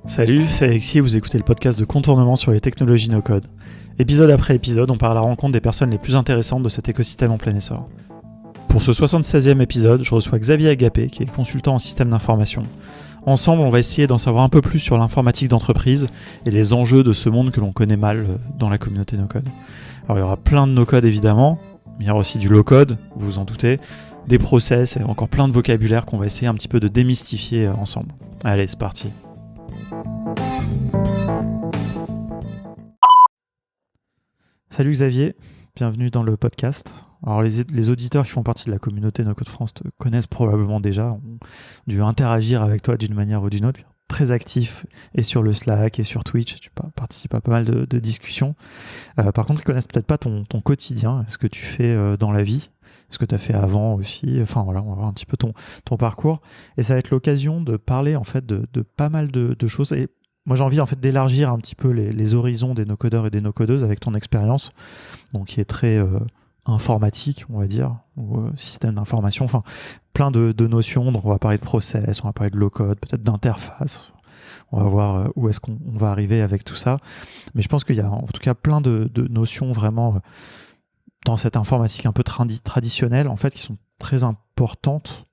Salut, c'est Alexis et vous écoutez le podcast de Contournement sur les technologies no-code. Épisode après épisode, on part à la rencontre des personnes les plus intéressantes de cet écosystème en plein essor. Pour ce 76e épisode, je reçois Xavier Agapé, qui est consultant en système d'information. Ensemble, on va essayer d'en savoir un peu plus sur l'informatique d'entreprise et les enjeux de ce monde que l'on connaît mal dans la communauté no-code. Alors il y aura plein de no-code évidemment, mais il y aura aussi du low-code, vous vous en doutez, des process et encore plein de vocabulaire qu'on va essayer un petit peu de démystifier ensemble. Allez, c'est parti. Salut Xavier, bienvenue dans le podcast. Alors les auditeurs qui font partie de la communauté No-Code France te connaissent probablement déjà, ont dû interagir avec toi d'une manière ou d'une autre, très actif et sur le Slack et sur Twitch, tu participes à pas mal de discussions. Par contre, ils connaissent peut-être pas ton quotidien, ce que tu fais dans la vie, ce que tu as fait avant aussi, enfin voilà, on va voir un petit peu ton parcours. Et ça va être l'occasion de parler en fait de pas mal de choses. Et moi, j'ai envie en fait d'élargir un petit peu les horizons des no-codeurs et des no-codeuses avec ton expérience, donc qui est très informatique, on va dire, ou système d'information, enfin plein de notions. Donc on va parler de process, on va parler de low-code, peut-être d'interface. On va voir où est-ce qu'on va arriver avec tout ça. Mais je pense qu'il y a en tout cas plein de notions vraiment dans cette informatique un peu traditionnelle, en fait, qui sont très importantes,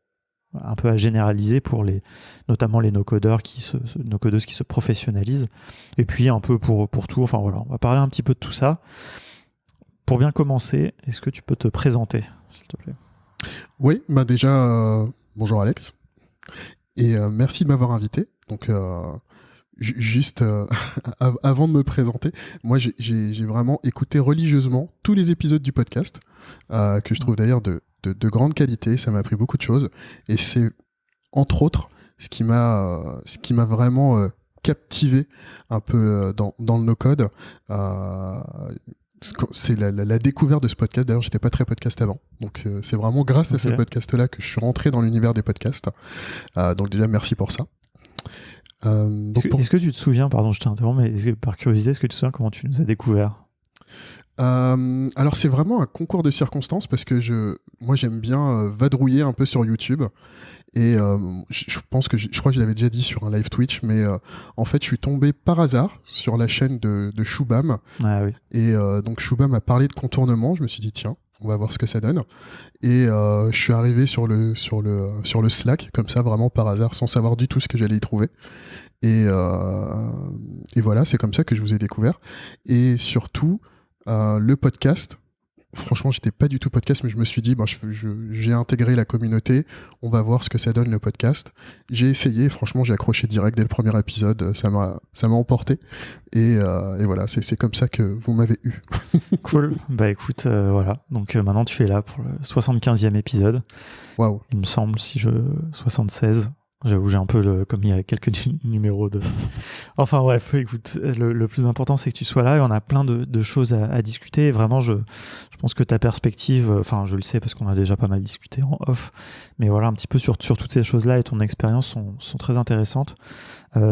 un peu à généraliser pour notamment les no-codeurs no-codeuses qui se professionnalisent, et puis un peu pour tout. Enfin voilà, on va parler un petit peu de tout ça. Pour bien commencer, est-ce que tu peux te présenter, s'il te plaît ? Oui, déjà, bonjour Alex, et merci de m'avoir invité. Donc, juste avant de me présenter, moi j'ai vraiment écouté religieusement tous les épisodes du podcast, que je trouve d'ailleurs de grande qualité. Ça m'a appris beaucoup de choses, et c'est entre autres ce qui m'a vraiment captivé un peu dans le no-code. C'est la découverte de ce podcast. D'ailleurs, j'étais pas très podcast avant, donc c'est vraiment grâce à ce podcast-là que je suis rentré dans l'univers des podcasts. Donc déjà, merci pour ça. Est-ce que tu te souviens, pardon, je t'interromps, mais par curiosité, est-ce que tu te souviens comment tu nous as découvert ? Alors c'est vraiment un concours de circonstances, parce que moi j'aime bien vadrouiller un peu sur YouTube, et je pense que je crois que je l'avais déjà dit sur un live Twitch, mais en fait je suis tombé par hasard sur la chaîne de Shubham. Ah oui. Et donc Shubham a parlé de contournement. Je me suis dit tiens, on va voir ce que ça donne, et je suis arrivé sur le Slack comme ça, vraiment par hasard, sans savoir du tout ce que j'allais y trouver, et voilà, c'est comme ça que je vous ai découvert. Et surtout le podcast, franchement j'étais pas du tout podcast, mais je me suis dit j'ai intégré la communauté, on va voir ce que ça donne le podcast. J'ai essayé, franchement j'ai accroché direct dès le premier épisode, ça m'a emporté, et voilà, c'est comme ça que vous m'avez eu. Cool, bah écoute, voilà, donc maintenant tu es là pour le 75e épisode. Waouh. Il me semble, 76. J'avoue, j'ai un peu comme il y a quelques numéros de... Enfin bref, écoute, le plus important c'est que tu sois là, et on a plein de choses à discuter. Et vraiment, je pense que ta perspective, enfin je le sais parce qu'on a déjà pas mal discuté en off, mais voilà, un petit peu sur toutes ces choses-là et ton expérience sont très intéressantes.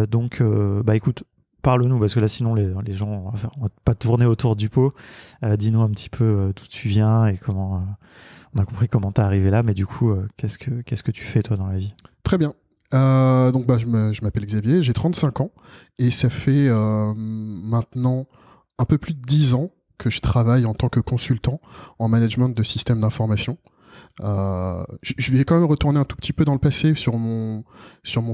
Donc, bah écoute, parle-nous, parce que là sinon les gens on va pas tourner autour du pot. Dis-nous un petit peu d'où tu viens et comment... on a compris comment t'es arrivé là, mais du coup, qu'est-ce que tu fais toi dans la vie ? Très bien. Donc je m'appelle Xavier, j'ai 35 ans, et ça fait maintenant un peu plus de 10 ans que je travaille en tant que consultant en management de systèmes d'information. Je vais quand même retourner un tout petit peu dans le passé sur mon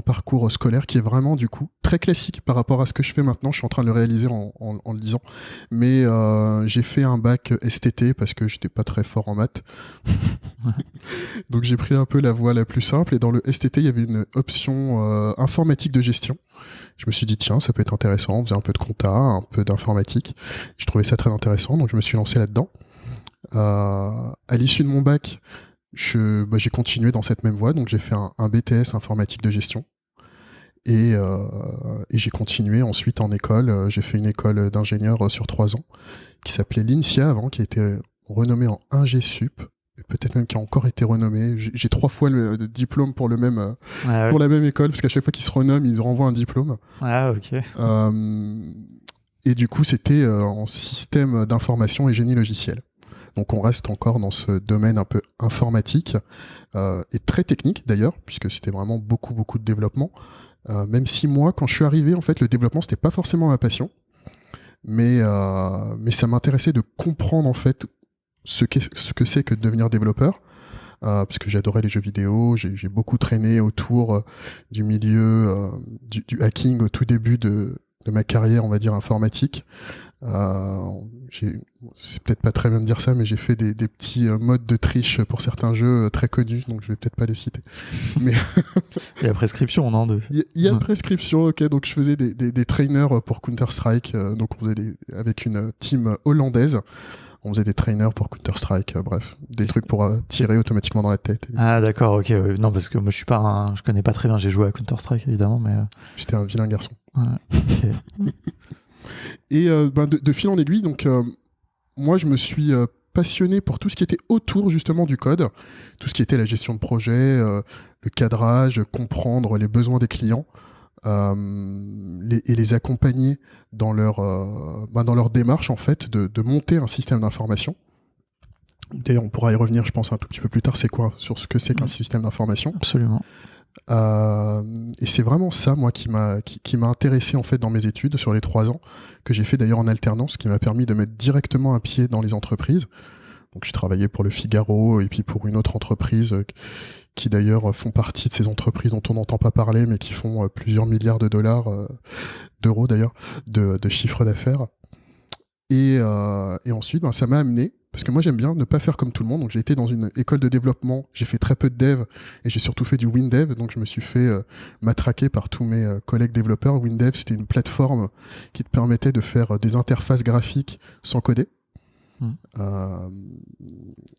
parcours scolaire, qui est vraiment du coup très classique par rapport à ce que je fais maintenant. Je suis en train de le réaliser en le disant, mais j'ai fait un bac STT parce que j'étais pas très fort en maths. Donc j'ai pris un peu la voie la plus simple, et dans le STT il y avait une option informatique de gestion. Je me suis dit tiens, ça peut être intéressant, on faisait un peu de compta, un peu d'informatique. Je trouvais ça très intéressant, donc je me suis lancé là-dedans. À l'issue de mon bac, j'ai continué dans cette même voie, donc j'ai fait un BTS informatique de gestion, et j'ai continué ensuite en école. J'ai fait une école d'ingénieur sur 3 ans qui s'appelait l'INSIA avant, qui a été renommée en Ingé Sup, et peut-être même qui a encore été renommée. J'ai 3 fois le diplôme pour pour la même école, parce qu'à chaque fois qu'ils se renomment, ils renvoient un diplôme. Ah ok. Et du coup c'était en système d'information et génie logiciel. Donc on reste encore dans ce domaine un peu informatique, et très technique d'ailleurs, puisque c'était vraiment beaucoup de développement. Même si moi, quand je suis arrivé, en fait, le développement, c'était pas forcément ma passion. Mais ça m'intéressait de comprendre, en fait, ce que c'est que de devenir développeur. Parce que j'adorais les jeux vidéo, j'ai beaucoup traîné autour du milieu du hacking au tout début de ma carrière, on va dire, informatique. C'est peut-être pas très bien de dire ça, mais j'ai fait des petits modes de triche pour certains jeux très connus, donc je vais peut-être pas les citer. Mais il y a prescription, non il y a prescription, ok. Donc je faisais des trainers pour Counter-Strike, donc on faisait avec une team hollandaise. On faisait des trainers pour Counter-Strike, bref, des trucs pour tirer automatiquement dans la tête. Ah d'accord, ok. Ouais. Non, parce que moi je connais pas très bien, j'ai joué à Counter-Strike évidemment, mais... J'étais un vilain garçon. Ouais, ok. Et de fil en aiguille, donc moi je me suis passionné pour tout ce qui était autour justement du code, tout ce qui était la gestion de projet, le cadrage, comprendre les besoins des clients. Et les accompagner dans leur démarche en fait de monter un système d'information. D'ailleurs, on pourra y revenir, je pense, un tout petit peu plus tard, sur ce que c'est qu'un système d'information. Absolument. Et c'est vraiment ça, moi, qui m'a intéressé en fait dans mes études sur les 3 ans, que j'ai fait d'ailleurs en alternance, qui m'a permis de mettre directement un pied dans les entreprises. Donc j'ai travaillé pour le Figaro et puis pour une autre entreprise qui d'ailleurs font partie de ces entreprises dont on n'entend pas parler, mais qui font plusieurs milliards de dollars, d'euros d'ailleurs, de chiffre d'affaires. Et ensuite, ça m'a amené, parce que moi j'aime bien ne pas faire comme tout le monde, donc j'ai été dans une école de développement, j'ai fait très peu de dev, et j'ai surtout fait du WinDev, donc je me suis fait matraquer par tous mes collègues développeurs. WinDev, c'était une plateforme qui te permettait de faire des interfaces graphiques sans coder.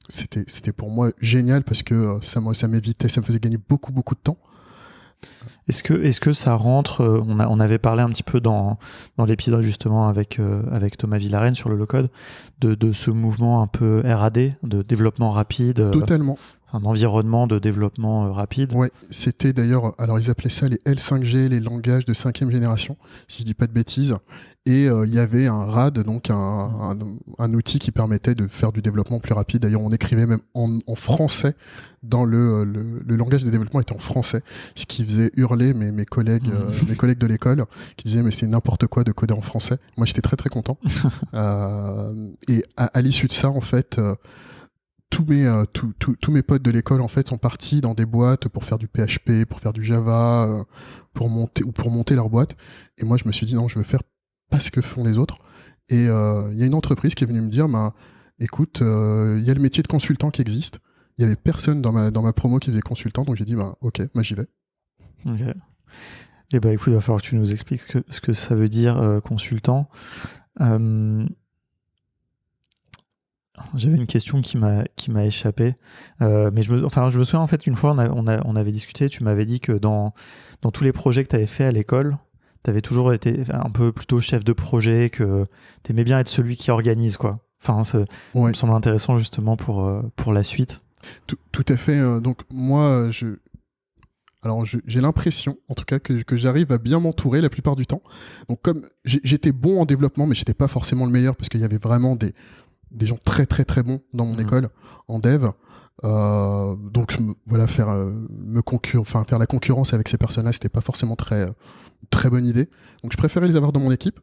C'était pour moi génial parce que ça m'évitait, ça me faisait gagner beaucoup de temps. Est-ce que ça rentre, on avait parlé un petit peu dans l'épisode justement avec Thomas Villarenne sur le low-code, de ce mouvement un peu R&D, de développement rapide. Totalement. Un environnement de développement rapide. Ouais, c'était d'ailleurs, alors ils appelaient ça les L5G, les langages de 5e génération, si je dis pas de bêtises. Et il y avait un RAD, donc un outil qui permettait de faire du développement plus rapide. D'ailleurs, on écrivait même en français, dans le langage de développement était en français, ce qui faisait hurler mes collègues de l'école, qui disaient mais c'est n'importe quoi de coder en français. Moi, j'étais très content. Et à l'issue de ça, en fait... tous mes potes de l'école en fait sont partis dans des boîtes pour faire du PHP, pour faire du Java, pour monter leur boîte. Et moi je me suis dit non, je veux faire pas ce que font les autres. Et il y a une entreprise qui est venue me dire écoute, il y a le métier de consultant qui existe. Il y avait personne dans ma promo qui faisait consultant, donc j'ai dit ok, j'y vais. Ok. Et écoute, il va falloir que tu nous expliques ce que ça veut dire consultant. J'avais une question qui m'a échappé, mais je me souviens en fait une fois on avait discuté, tu m'avais dit que dans tous les projets que tu avais fait à l'école, tu avais toujours été un peu plutôt chef de projet, que tu aimais bien être celui qui organise quoi. Enfin, ça me semble intéressant justement pour la suite. Tout à fait. Donc moi, j'ai l'impression, en tout cas, que j'arrive à bien m'entourer la plupart du temps. Donc comme j'étais bon en développement, mais j'étais pas forcément le meilleur parce qu'il y avait vraiment des gens très bons dans mon école en dev. Donc voilà, faire la concurrence avec ces personnes-là, c'était pas forcément très bonne idée. Donc je préférais les avoir dans mon équipe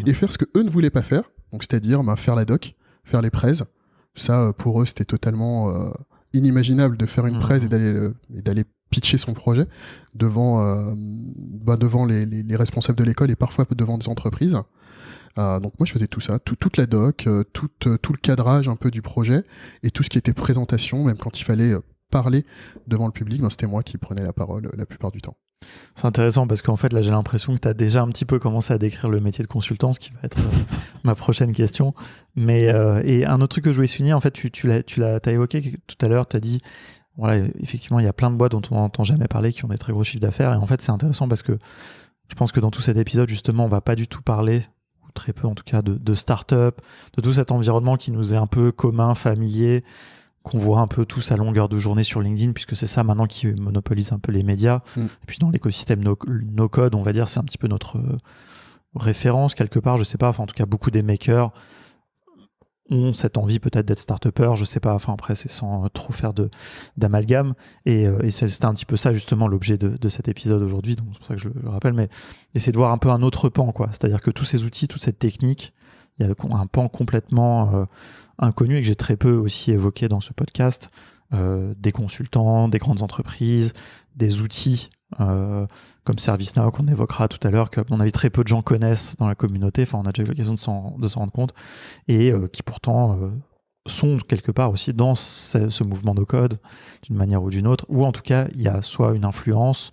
et faire ce que eux ne voulaient pas faire. Donc c'est-à-dire faire la doc, faire les prêts. Ça, pour eux, c'était totalement inimaginable de faire une presse et d'aller pitcher son projet devant les responsables de l'école et parfois devant des entreprises. Donc moi je faisais tout ça, toute la doc, tout le cadrage un peu du projet et tout ce qui était présentation, même quand il fallait parler devant le public, c'était moi qui prenais la parole la plupart du temps. C'est intéressant parce qu'en fait là j'ai l'impression que tu as déjà un petit peu commencé à décrire le métier de consultant, ce qui va être ma prochaine question. Mais et un autre truc que je voulais souligner, en fait tu l'as évoqué tout à l'heure, tu as dit voilà, effectivement il y a plein de boîtes dont on n'entend jamais parler qui ont des très gros chiffres d'affaires, et en fait c'est intéressant parce que je pense que dans tout cet épisode justement on va pas du tout parler, très peu en tout cas, de start-up, de tout cet environnement qui nous est un peu commun, familier, qu'on voit un peu tous à longueur de journée sur LinkedIn, puisque c'est ça maintenant qui monopolise un peu les médias. Et puis dans l'écosystème no-code, on va dire, c'est un petit peu notre référence quelque part, je sais pas, enfin en tout cas beaucoup des makers ont cette envie peut-être d'être start-upers, je sais pas, enfin après c'est sans trop faire d'amalgame, et c'était un petit peu ça justement l'objet de cet épisode aujourd'hui, donc c'est pour ça que je le rappelle, mais essayer de voir un peu un autre pan, quoi. C'est-à-dire que tous ces outils, toute cette technique, il y a un pan complètement inconnu et que j'ai très peu aussi évoqué dans ce podcast, des consultants, des grandes entreprises, des outils comme ServiceNow qu'on évoquera tout à l'heure, que à mon avis très peu de gens connaissent dans la communauté, enfin on a déjà eu l'occasion de s'en rendre compte, et qui pourtant sont quelque part aussi dans ce mouvement no code d'une manière ou d'une autre, ou en tout cas il y a soit une influence,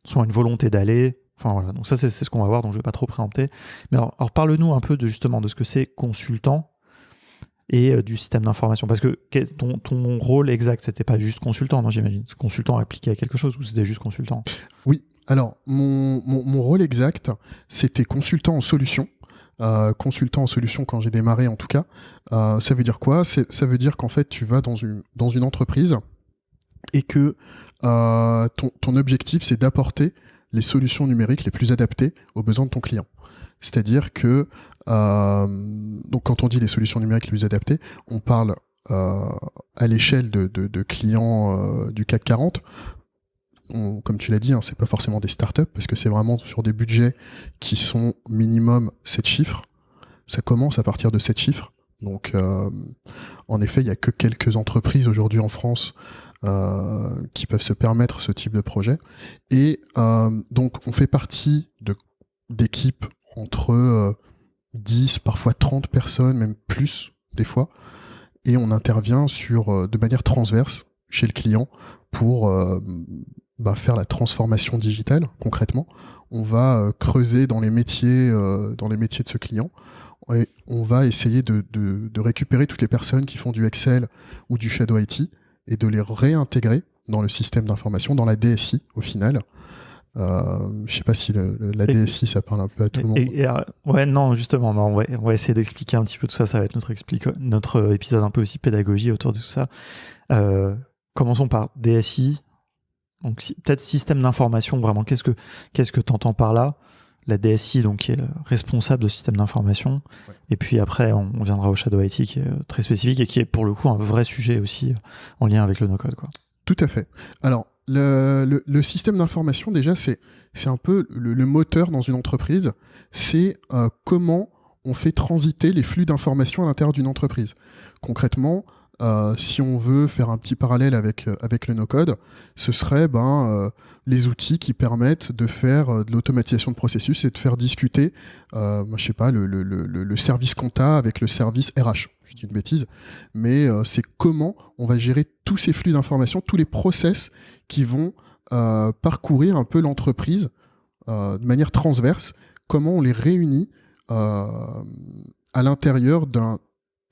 soit une volonté d'aller, enfin voilà, donc ça c'est ce qu'on va voir, donc je vais pas trop préempter, mais alors parle-nous un peu justement de ce que c'est consultant et du système d'information, parce que ton rôle exact, c'était pas juste consultant, non, j'imagine, c'est consultant appliqué à quelque chose, ou c'était juste consultant? Oui, alors mon rôle exact, c'était consultant en solution. Consultant en solution quand j'ai démarré en tout cas. Ça veut dire quoi? Ça veut dire qu'en fait tu vas dans une entreprise et que ton objectif c'est d'apporter les solutions numériques les plus adaptées aux besoins de ton client. C'est-à-dire que donc quand on dit les solutions numériques les plus adaptées, on parle à l'échelle de clients du CAC 40. Comme tu l'as dit, hein, c'est pas forcément des startups parce que c'est vraiment sur des budgets qui sont minimum 7 chiffres. Ça commence à partir de 7 chiffres. Donc, en effet, il n'y a que quelques entreprises aujourd'hui en France qui peuvent se permettre ce type de projet. Et donc, on fait partie d'équipes entre 10, parfois 30 personnes, même plus des fois. Et on intervient de manière transverse chez le client pour faire la transformation digitale, concrètement. On va creuser dans les métiers de ce client. Et on va essayer de récupérer toutes les personnes qui font du Excel ou du Shadow IT et de les réintégrer dans le système d'information, dans la DSI au final. Je ne sais pas si la DSI, ça parle un peu à tout le monde. Ouais, non, justement, on va essayer d'expliquer un petit peu tout ça. Ça va être notre épisode un peu aussi pédagogie autour de tout ça. Commençons par DSI. Donc peut-être système d'information, vraiment, qu'est-ce que tu entends par là? La DSI, donc, qui est responsable de système d'information. Ouais. Et puis après, on viendra au Shadow IT, qui est très spécifique et qui est pour le coup un vrai sujet aussi en lien avec le no-code, quoi. Tout à fait. Alors, le système d'information, déjà, c'est un peu le moteur dans une entreprise. C'est comment on fait transiter les flux d'informations à l'intérieur d'une entreprise. Concrètement, si on veut faire un petit parallèle avec le no-code, ce serait les outils qui permettent de faire de l'automatisation de processus et de faire discuter, je sais pas, le service compta avec le service RH. Je dis une bêtise, mais c'est comment on va gérer tous ces flux d'informations, tous les process qui vont parcourir un peu l'entreprise de manière transverse, comment on les réunit à l'intérieur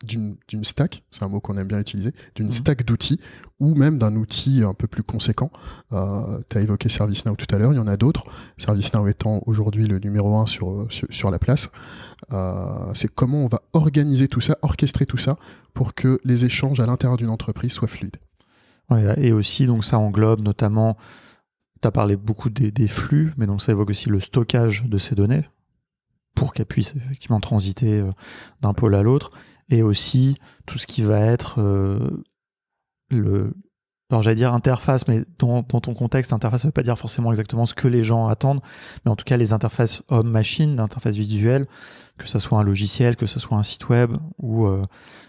d'une stack, c'est un mot qu'on aime bien utiliser, d'une stack d'outils, ou même d'un outil un peu plus conséquent. Tu as évoqué ServiceNow tout à l'heure, il y en a d'autres. ServiceNow étant aujourd'hui le numéro 1 sur la place. C'est comment on va organiser tout ça, orchestrer tout ça, pour que les échanges à l'intérieur d'une entreprise soient fluides. Ouais, et aussi, donc ça englobe notamment, tu as parlé beaucoup des flux, mais donc ça évoque aussi le stockage de ces données, pour qu'elles puissent effectivement transiter d'un pôle à l'autre. Et aussi tout ce qui va être alors j'allais dire interface, mais dans ton contexte, interface, ça ne veut pas dire forcément exactement ce que les gens attendent, mais en tout cas les interfaces homme-machine, l'interface visuelle, que ce soit un logiciel, que ce soit un site web, ou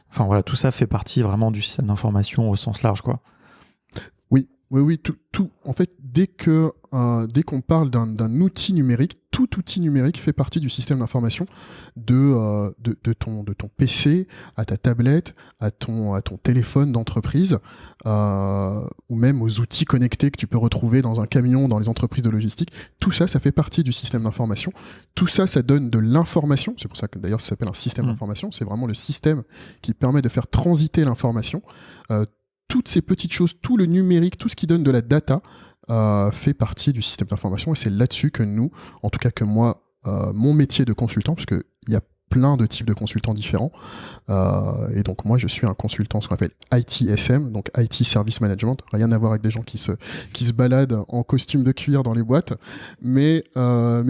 enfin voilà, tout ça fait partie vraiment du système d'information au sens large, quoi. Oui, tout. En fait, dès qu'on parle d'un outil numérique, tout outil numérique fait partie du système d'information de ton PC, à ta tablette, à ton téléphone d'entreprise, ou même aux outils connectés que tu peux retrouver dans un camion, dans les entreprises de logistique. Tout ça, ça fait partie du système d'information. Tout ça, ça donne de l'information. C'est pour ça que d'ailleurs ça s'appelle un système d'information. C'est vraiment le système qui permet de faire transiter l'information. Toutes ces petites choses, tout le numérique, tout ce qui donne de la data fait partie du système d'information, et c'est là-dessus que nous, en tout cas que moi, mon métier de consultant, parce qu'il y a plein de types de consultants différents, et donc moi je suis un consultant, ce qu'on appelle ITSM, donc IT Service Management, rien à voir avec des gens qui se baladent en costume de cuir dans les boîtes, mais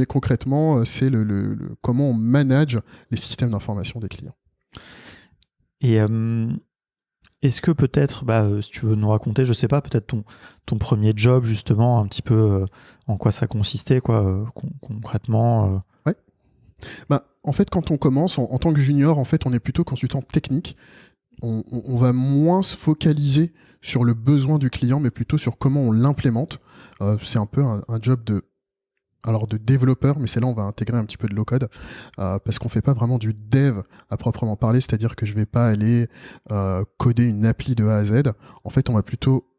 concrètement c'est comment on manage les systèmes d'information des clients. Et est-ce que peut-être, si tu veux nous raconter, je sais pas, peut-être ton premier job justement, un petit peu en quoi ça consistait, quoi, concrètement. Ouais. En fait, quand on commence en tant que junior, en fait, on est plutôt consultant technique. On va moins se focaliser sur le besoin du client, mais plutôt sur comment on l'implémente. C'est un peu un job de développeur, mais c'est là on va intégrer un petit peu de low-code, parce qu'on fait pas vraiment du dev à proprement parler, c'est-à-dire que je vais pas aller coder une appli de A à Z. En fait, on va plutôt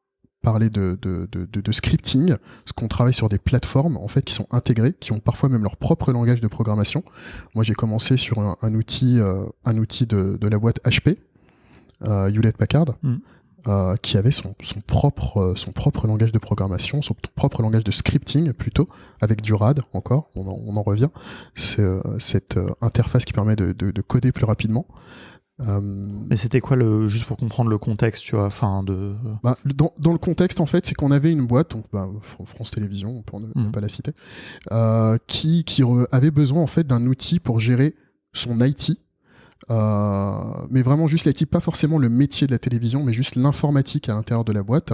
parler de scripting, parce qu'on travaille sur des plateformes en fait qui sont intégrées, qui ont parfois même leur propre langage de programmation. Moi, j'ai commencé sur un outil de la boîte HP, Hewlett-Packard, qui avait son propre langage de programmation, son propre langage de scripting plutôt, avec du RAD encore, on en revient. C'est cette interface qui permet de coder plus rapidement. Mais c'était quoi, juste pour comprendre le contexte, tu vois, dans le contexte, en fait, c'est qu'on avait une boîte, donc France Télévisions, pour ne pas la citer, qui avait besoin en fait d'un outil pour gérer son IT. Mais vraiment juste l'IT, pas forcément le métier de la télévision, mais juste l'informatique à l'intérieur de la boîte.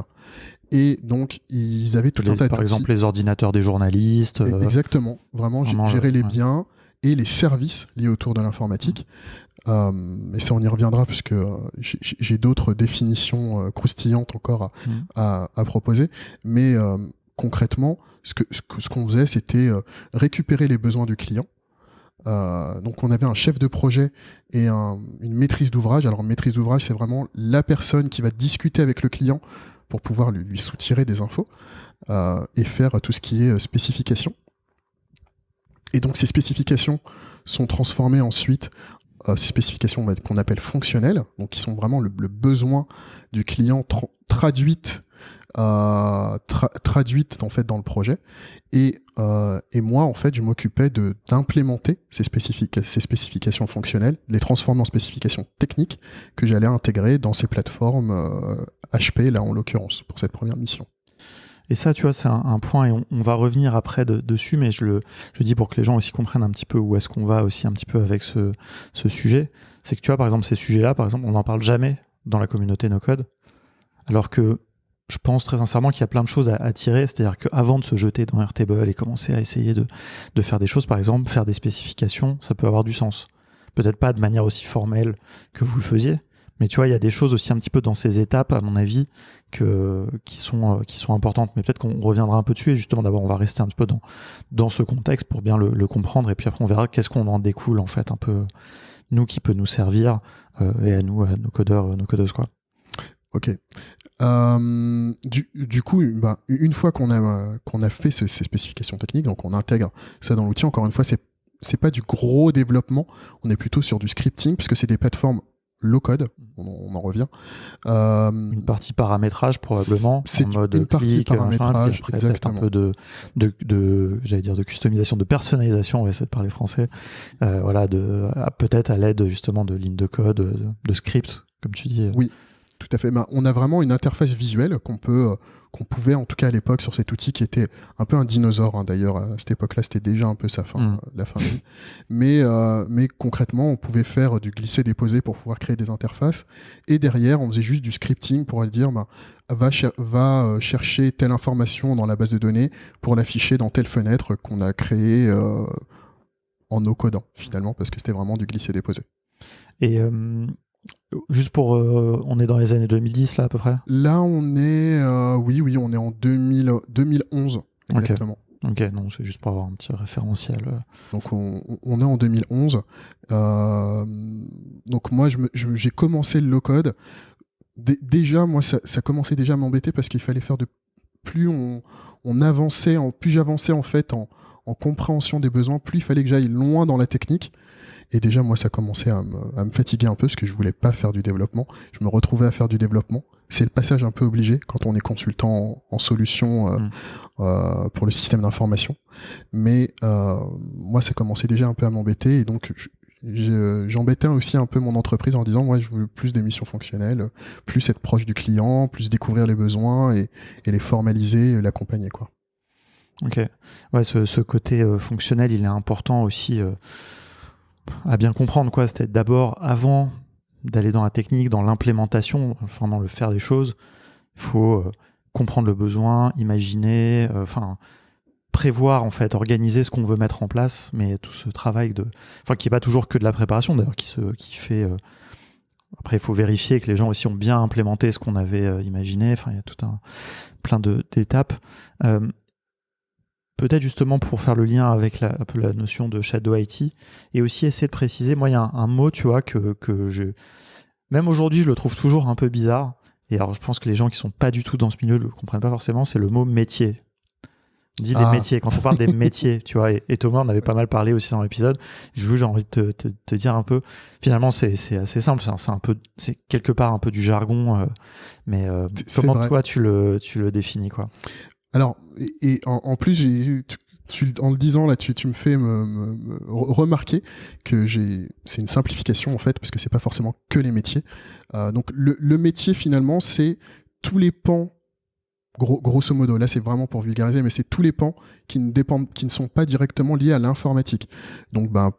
Et donc, ils avaient tout un tas d'outils. Par exemple, les ordinateurs des journalistes. Exactement. Vraiment gérer les biens et les services liés autour de l'informatique. Et ça, on y reviendra, parce que j'ai d'autres définitions croustillantes encore à proposer. Mais concrètement, ce qu'on faisait, c'était récupérer les besoins du client. Donc on avait un chef de projet et une maîtrise d'ouvrage. Alors maîtrise d'ouvrage, c'est vraiment la personne qui va discuter avec le client pour pouvoir lui soutirer des infos et faire tout ce qui est spécification. Et donc ces spécifications sont transformées ensuite, ces spécifications qu'on appelle fonctionnelles, donc qui sont vraiment le besoin du client traduites en fait dans le projet, et moi en fait je m'occupais d'implémenter ces spécifications fonctionnelles, les transformer en spécifications techniques que j'allais intégrer dans ces plateformes HP là en l'occurrence pour cette première mission. Et ça, tu vois, c'est un point, et on va revenir après dessus, mais je dis pour que les gens aussi comprennent un petit peu où est-ce qu'on va aussi un petit peu avec ce sujet. C'est que tu vois, par exemple, ces sujets-là, par exemple, on n'en parle jamais dans la communauté no-code, alors que je pense très sincèrement qu'il y a plein de choses à tirer. C'est-à-dire qu'avant de se jeter dans Airtable et commencer à essayer de faire des choses, par exemple, faire des spécifications, ça peut avoir du sens. Peut-être pas de manière aussi formelle que vous le faisiez, mais tu vois, il y a des choses aussi un petit peu dans ces étapes, à mon avis, qui sont importantes. Mais peut-être qu'on reviendra un peu dessus, et justement, d'abord, on va rester un petit peu dans ce contexte pour bien le comprendre, et puis après, on verra qu'est-ce qu'on en découle, en fait, un peu, nous, qui peut nous servir, et à nous, à nos codeurs, nos codeuses, quoi. Ok. Du coup, une fois qu'on a fait ces spécifications techniques, donc on intègre ça dans l'outil. Encore une fois, c'est pas du gros développement, on est plutôt sur du scripting, puisque c'est des plateformes low-code, on en revient. Une partie paramétrage probablement, c'est en mode une partie clic, paramétrage, après, exactement. Peut-être un peu j'allais dire de customisation, de personnalisation, on va essayer de parler français, peut-être à l'aide justement de lignes de code, de scripts, comme tu dis. Oui. Tout à fait. On a vraiment une interface visuelle qu'on pouvait, en tout cas à l'époque, sur cet outil qui était un peu un dinosaure. Hein, d'ailleurs, à cette époque-là, c'était déjà un peu la fin de vie. Mais concrètement, on pouvait faire du glisser-déposer pour pouvoir créer des interfaces. Et derrière, on faisait juste du scripting pour dire, va chercher telle information dans la base de données pour l'afficher dans telle fenêtre qu'on a créée en no codant, finalement, parce que c'était vraiment du glisser-déposer. Et juste pour... on est dans les années 2010, là, à peu près ? Là, on est... oui, on est en 2011, exactement. Ok, non, c'est juste pour avoir un petit référentiel. Donc, on est en 2011. Donc, moi, j'ai commencé le low-code. Déjà, moi, ça commençait déjà à m'embêter, parce qu'il fallait faire plus on avançait, plus j'avançais, en fait, en compréhension des besoins, plus il fallait que j'aille loin dans la technique. Et déjà, moi, ça commençait à me fatiguer un peu, parce que je voulais pas faire du développement. Je me retrouvais à faire du développement. C'est le passage un peu obligé quand on est consultant en solution pour le système d'information. Mais moi, ça commençait déjà un peu à m'embêter. Et donc, j'embêtais aussi un peu mon entreprise en disant, moi, je veux plus des missions fonctionnelles, plus être proche du client, plus découvrir les besoins et les formaliser, l'accompagner, quoi. Ok. Ouais, ce côté fonctionnel, il est important aussi à bien comprendre, quoi. C'était d'abord, avant d'aller dans la technique, dans l'implémentation, enfin dans le faire des choses. Il faut comprendre le besoin, imaginer, prévoir en fait, organiser ce qu'on veut mettre en place, mais tout ce travail qui n'est pas toujours que de la préparation d'ailleurs, qui fait. Après, il faut vérifier que les gens aussi ont bien implémenté ce qu'on avait imaginé. Enfin, il y a plein d'étapes. Peut-être justement pour faire le lien avec un peu la notion de Shadow IT et aussi essayer de préciser. Moi, il y a un mot, tu vois, que même aujourd'hui, je le trouve toujours un peu bizarre. Et alors, je pense que les gens qui sont pas du tout dans ce milieu ne le comprennent pas forcément. C'est le mot métier. On dit les métiers. Quand on parle des métiers, tu vois, et Thomas en avait pas mal parlé aussi dans l'épisode. J'ai envie de te dire un peu. Finalement, c'est assez simple. C'est quelque part un peu du jargon. Mais comment toi tu le définis, quoi? Alors, et en plus, en le disant là, tu me fais me remarquer que c'est une simplification en fait, parce que c'est pas forcément que les métiers. Donc le métier finalement, c'est tous les pans. Grosso modo, là c'est vraiment pour vulgariser, mais c'est tous les pans qui ne sont pas directement liés à l'informatique. Donc, par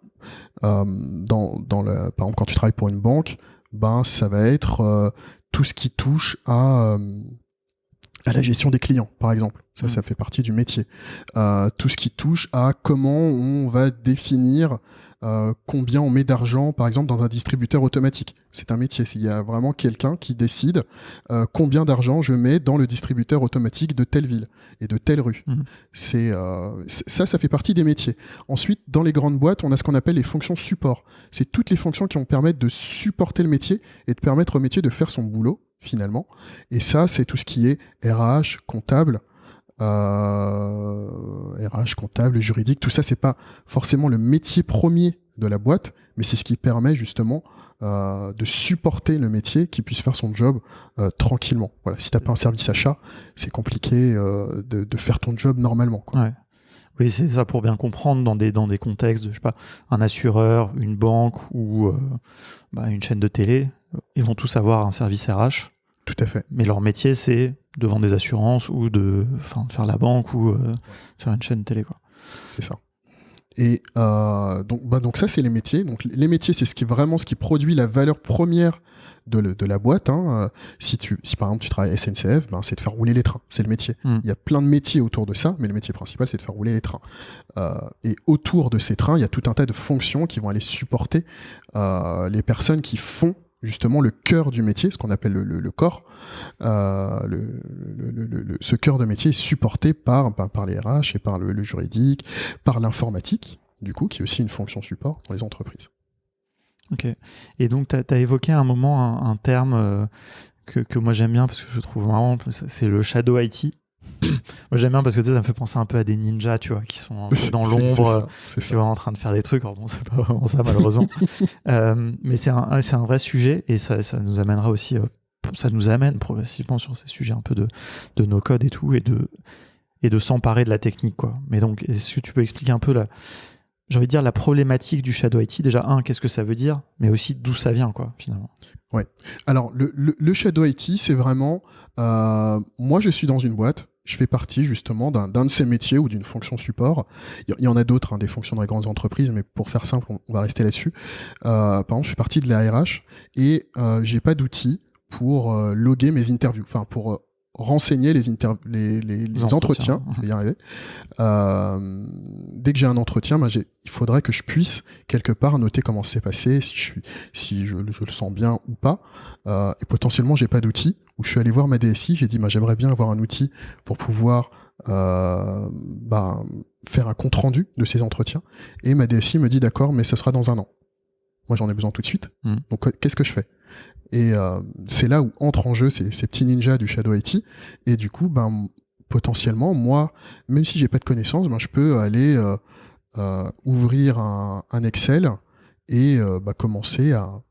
exemple, quand tu travailles pour une banque, ça va être tout ce qui touche à la gestion des clients, par exemple. Ça fait partie du métier. Tout ce qui touche à comment on va définir combien on met d'argent, par exemple, dans un distributeur automatique. C'est un métier. Il y a vraiment quelqu'un qui décide combien d'argent je mets dans le distributeur automatique de telle ville et de telle rue. Ça fait partie des métiers. Ensuite, dans les grandes boîtes, on a ce qu'on appelle les fonctions support. C'est toutes les fonctions qui vont permettre de supporter le métier et de permettre au métier de faire son boulot, finalement. Et ça, c'est tout ce qui est RH, comptable, juridique. Tout ça, c'est pas forcément le métier premier de la boîte, mais c'est ce qui permet justement de supporter le métier, qui puisse faire son job tranquillement. Voilà. Si t'as pas un service achat, c'est compliqué de faire ton job normalement, quoi. Ouais. Oui, c'est ça, pour bien comprendre dans des contextes de, je sais pas, un assureur, une banque ou une chaîne de télé, ils vont tous avoir un service RH. Tout à fait. Mais leur métier, c'est de vendre des assurances ou de faire la banque ou faire une chaîne télé, quoi. C'est ça. Et donc ça, c'est les métiers. Donc les métiers, c'est ce qui produit la valeur première de la boîte. Si par exemple tu travailles SNCF, c'est de faire rouler les trains. C'est le métier. Il y a plein de métiers autour de ça, mais le métier principal, c'est de faire rouler les trains. Et autour de ces trains, il y a tout un tas de fonctions qui vont aller supporter les personnes qui font justement le cœur du métier, ce qu'on appelle le corps. Ce cœur de métier est supporté par les RH et par le juridique, par l'informatique, du coup, qui est aussi une fonction support dans les entreprises. Ok. Et donc, tu as évoqué à un moment un terme que moi j'aime bien, parce que je trouve marrant, c'est le Shadow IT. Moi j'aime bien parce que ça me fait penser un peu à des ninjas, tu vois, qui sont un peu dans l'ombre, qui sont en train de faire des trucs. Alors bon, c'est pas vraiment ça malheureusement. Mais c'est un vrai sujet, et ça nous amènera aussi, ça nous amène progressivement sur ces sujets un peu de no code et tout, et de s'emparer de la technique, quoi. Mais donc, est-ce que tu peux expliquer un peu j'ai envie de dire la problématique du Shadow IT, déjà, qu'est-ce que ça veut dire, mais aussi d'où ça vient, quoi, finalement. Ouais. Alors, le Shadow IT, c'est vraiment, moi je suis dans une boîte, je fais partie justement d'un de ces métiers ou d'une fonction support. Il y en a d'autres, des fonctions dans les grandes entreprises, mais pour faire simple, on va rester là-dessus. Par exemple, je fais partie de la RH et j'ai pas d'outils pour loguer mes interviews, pour renseigner les entretiens. Je vais y arriver. Dès que j'ai un entretien, il faudrait que je puisse quelque part noter comment c'est passé, si je le sens bien ou pas. Et potentiellement, j'ai pas d'outil. Où je suis allé voir ma DSI, j'ai dit j'aimerais bien avoir un outil pour pouvoir faire un compte rendu de ces entretiens. Et ma DSI me dit d'accord, mais ce sera dans un an. Moi, j'en ai besoin tout de suite. Donc, qu'est-ce que je fais ? Et c'est là où entrent en jeu ces petits ninjas du Shadow IT. Et du coup, potentiellement, moi, même si j'ai pas de connaissances, je peux aller ouvrir un Excel et commencer à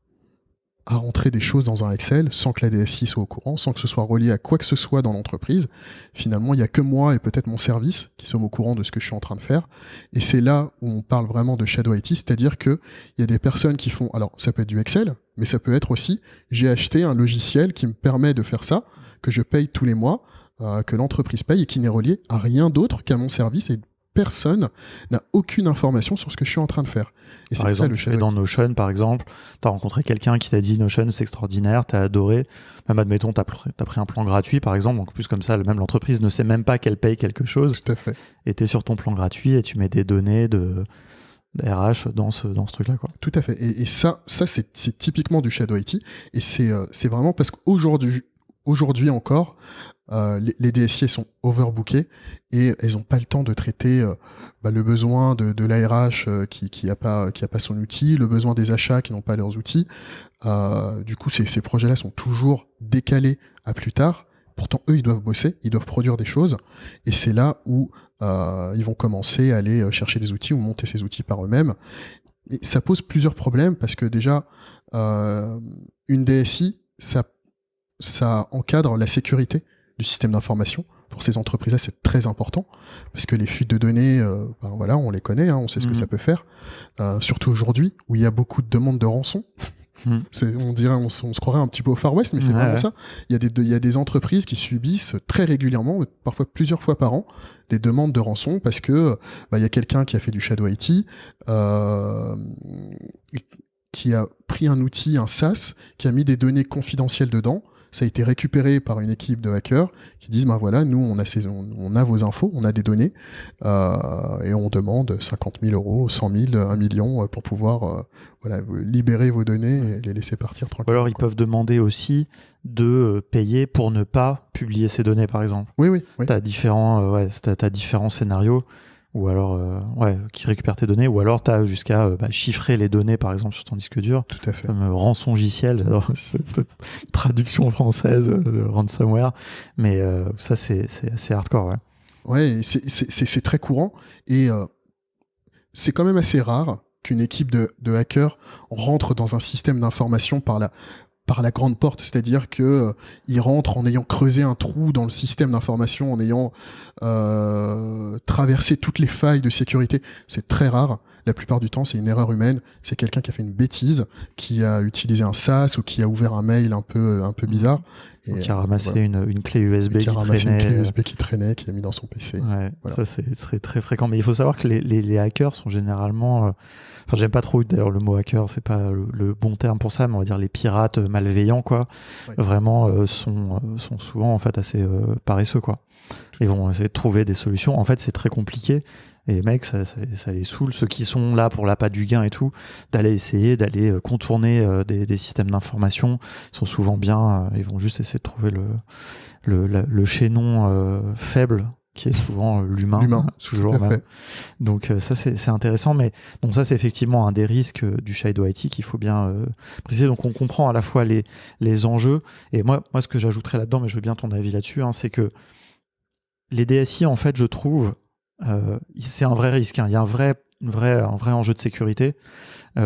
rentrer des choses dans un Excel sans que la DSI soit au courant, sans que ce soit relié à quoi que ce soit dans l'entreprise. Finalement, il n'y a que moi et peut-être mon service qui sommes au courant de ce que je suis en train de faire. Et c'est là où on parle vraiment de Shadow IT, c'est-à-dire qu'il y a des personnes qui font... Alors, ça peut être du Excel, mais ça peut être aussi, j'ai acheté un logiciel qui me permet de faire ça, que je paye tous les mois, que l'entreprise paye et qui n'est relié à rien d'autre qu'à mon service et personne n'a aucune information sur ce que je suis en train de faire. Et par exemple, tu fais dans Notion, par exemple, tu as rencontré quelqu'un qui t'a dit Notion, c'est extraordinaire, tu as adoré. Même admettons, tu as pris un plan gratuit, par exemple. Donc, plus comme ça, même l'entreprise ne sait même pas qu'elle paye quelque chose. Tout à fait. Et tu es sur ton plan gratuit et tu mets des données de RH dans ce truc-là, quoi. Tout à fait. Et ça c'est typiquement du Shadow IT. Et c'est vraiment parce qu'aujourd'hui encore, les DSI sont overbookés et elles n'ont pas le temps de traiter le besoin de l'ARH qui a pas son outil, le besoin des achats qui n'ont pas leurs outils. Du coup, ces projets-là sont toujours décalés à plus tard. Pourtant, eux, ils doivent bosser, ils doivent produire des choses. Et c'est là où ils vont commencer à aller chercher des outils ou monter ces outils par eux-mêmes. Et ça pose plusieurs problèmes parce que déjà, une DSI, ça encadre la sécurité du système d'information. Pour ces entreprises-là, c'est très important parce que les fuites de données, on les connaît, on sait ce que ça peut faire. Surtout aujourd'hui, où il y a beaucoup de demandes de rançon. On se croirait un petit peu au Far West, mais c'est vraiment ça. Il y a des entreprises qui subissent très régulièrement, parfois plusieurs fois par an, des demandes de rançon parce que il y a quelqu'un qui a fait du Shadow IT, qui a pris un outil, un SaaS, qui a mis des données confidentielles dedans. Ça a été récupéré par une équipe de hackers qui disent voilà, nous on a vos infos, on a des données et on demande 50 000 euros, 100 000, 1 million pour pouvoir libérer vos données et les laisser partir tranquillement. Ou alors ils peuvent demander aussi de payer pour ne pas publier ces données, par exemple. Oui. T'as différents scénarios. Ou alors qui récupère tes données, ou alors tu as jusqu'à chiffrer les données par exemple sur ton disque dur. Tout à fait. Comme rançongiciel, j'adore cette traduction française ransomware, mais ça c'est assez hardcore. Ouais, c'est très courant et c'est quand même assez rare qu'une équipe de hackers rentre dans un système d'information par la grande porte, c'est-à-dire que ils rentrent en ayant creusé un trou dans le système d'information, en ayant traversé toutes les failles de sécurité. C'est très rare. La plupart du temps, c'est une erreur humaine. C'est quelqu'un qui a fait une bêtise, qui a utilisé un SaaS ou qui a ouvert un mail un peu bizarre. Et qui a ramassé une clé USB qui traînait, qui a mis dans son PC. Ouais, voilà. Ça c'est très fréquent. Mais il faut savoir que les hackers sont généralement... j'aime pas trop d'ailleurs le mot hacker, c'est pas le bon terme pour ça, mais on va dire les pirates malveillants, quoi. Ouais. Vraiment sont souvent en fait assez paresseux, quoi. Ils vont essayer de trouver des solutions. En fait, c'est très compliqué. Et les mecs, ça les saoule. Ceux qui sont là pour l'appât du gain et tout, d'aller contourner des systèmes d'information, ils sont souvent bien. Ils vont juste essayer de trouver le chaînon faible, qui est souvent l'humain, toujours même. Donc ça c'est intéressant, mais donc ça c'est effectivement un des risques du Shadow IT qu'il faut bien préciser. Donc on comprend à la fois les enjeux, et moi ce que j'ajouterais là-dedans, mais je veux bien ton avis là-dessus, c'est que les DSI, en fait, je trouve, c'est un vrai risque. Il y a un vrai enjeu de sécurité. Il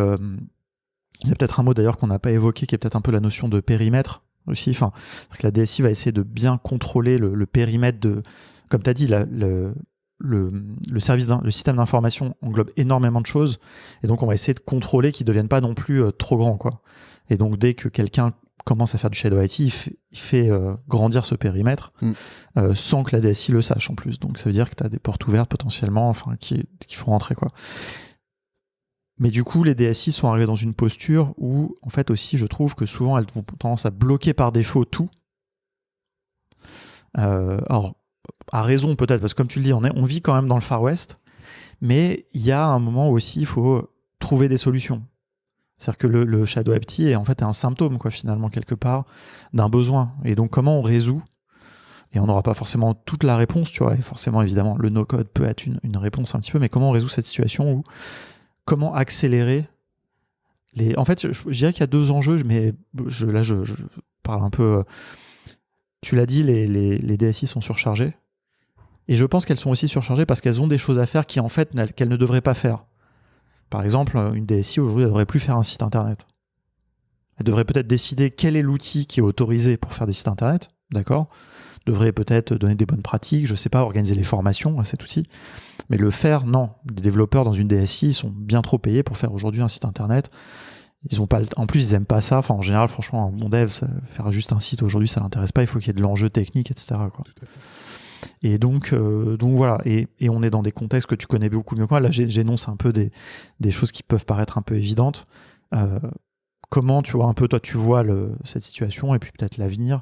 y a peut-être un mot d'ailleurs qu'on n'a pas évoqué, qui est peut-être un peu la notion de périmètre aussi. Enfin, que la DSI va essayer de bien contrôler le périmètre de, comme tu as dit, le système d'information englobe énormément de choses, et donc on va essayer de contrôler qu'ils ne deviennent pas non plus trop grands, quoi. Et donc dès que quelqu'un commence à faire du Shadow IT, il fait grandir ce périmètre sans que la DSI le sache en plus. Donc ça veut dire que tu as des portes ouvertes potentiellement, qui font rentrer, quoi. Mais du coup, les DSI sont arrivés dans une posture où, en fait aussi, je trouve que souvent elles ont tendance à bloquer par défaut tout. Alors, à raison peut-être, parce que comme tu le dis, on vit quand même dans le Far West, mais il y a un moment aussi, il faut trouver des solutions. C'est-à-dire que le Shadow IT est en fait un symptôme, quoi, finalement, quelque part, d'un besoin. Et donc, comment on résout ? Et on n'aura pas forcément toute la réponse, tu vois. Et forcément, évidemment, le no-code peut être une réponse un petit peu, mais comment on résout cette situation où comment accélérer les... En fait, je dirais qu'il y a deux enjeux, mais je parle un peu... Tu l'as dit, les DSI sont surchargés. Et je pense qu'elles sont aussi surchargées parce qu'elles ont des choses à faire qui, en fait, qu'elles ne devraient pas faire. Par exemple, une DSI, aujourd'hui, elle ne devrait plus faire un site internet. Elle devrait peut-être décider quel est l'outil qui est autorisé pour faire des sites internet, d'accord ? Devrait peut-être donner des bonnes pratiques, je ne sais pas, organiser les formations à cet outil. Mais le faire, non. Les développeurs dans une DSI sont bien trop payés pour faire aujourd'hui un site internet. Ils ont pas en plus, ils n'aiment pas ça. Enfin, en général, franchement, un bon dev, faire juste un site aujourd'hui, ça ne l'intéresse pas. Il faut qu'il y ait de l'enjeu technique, etc., quoi. Et donc voilà. Et on est dans des contextes que tu connais beaucoup mieux que moi. Là, j'énonce un peu des choses qui peuvent paraître un peu évidentes. Comment, tu vois, un peu, toi, tu vois cette situation et puis peut-être l'avenir.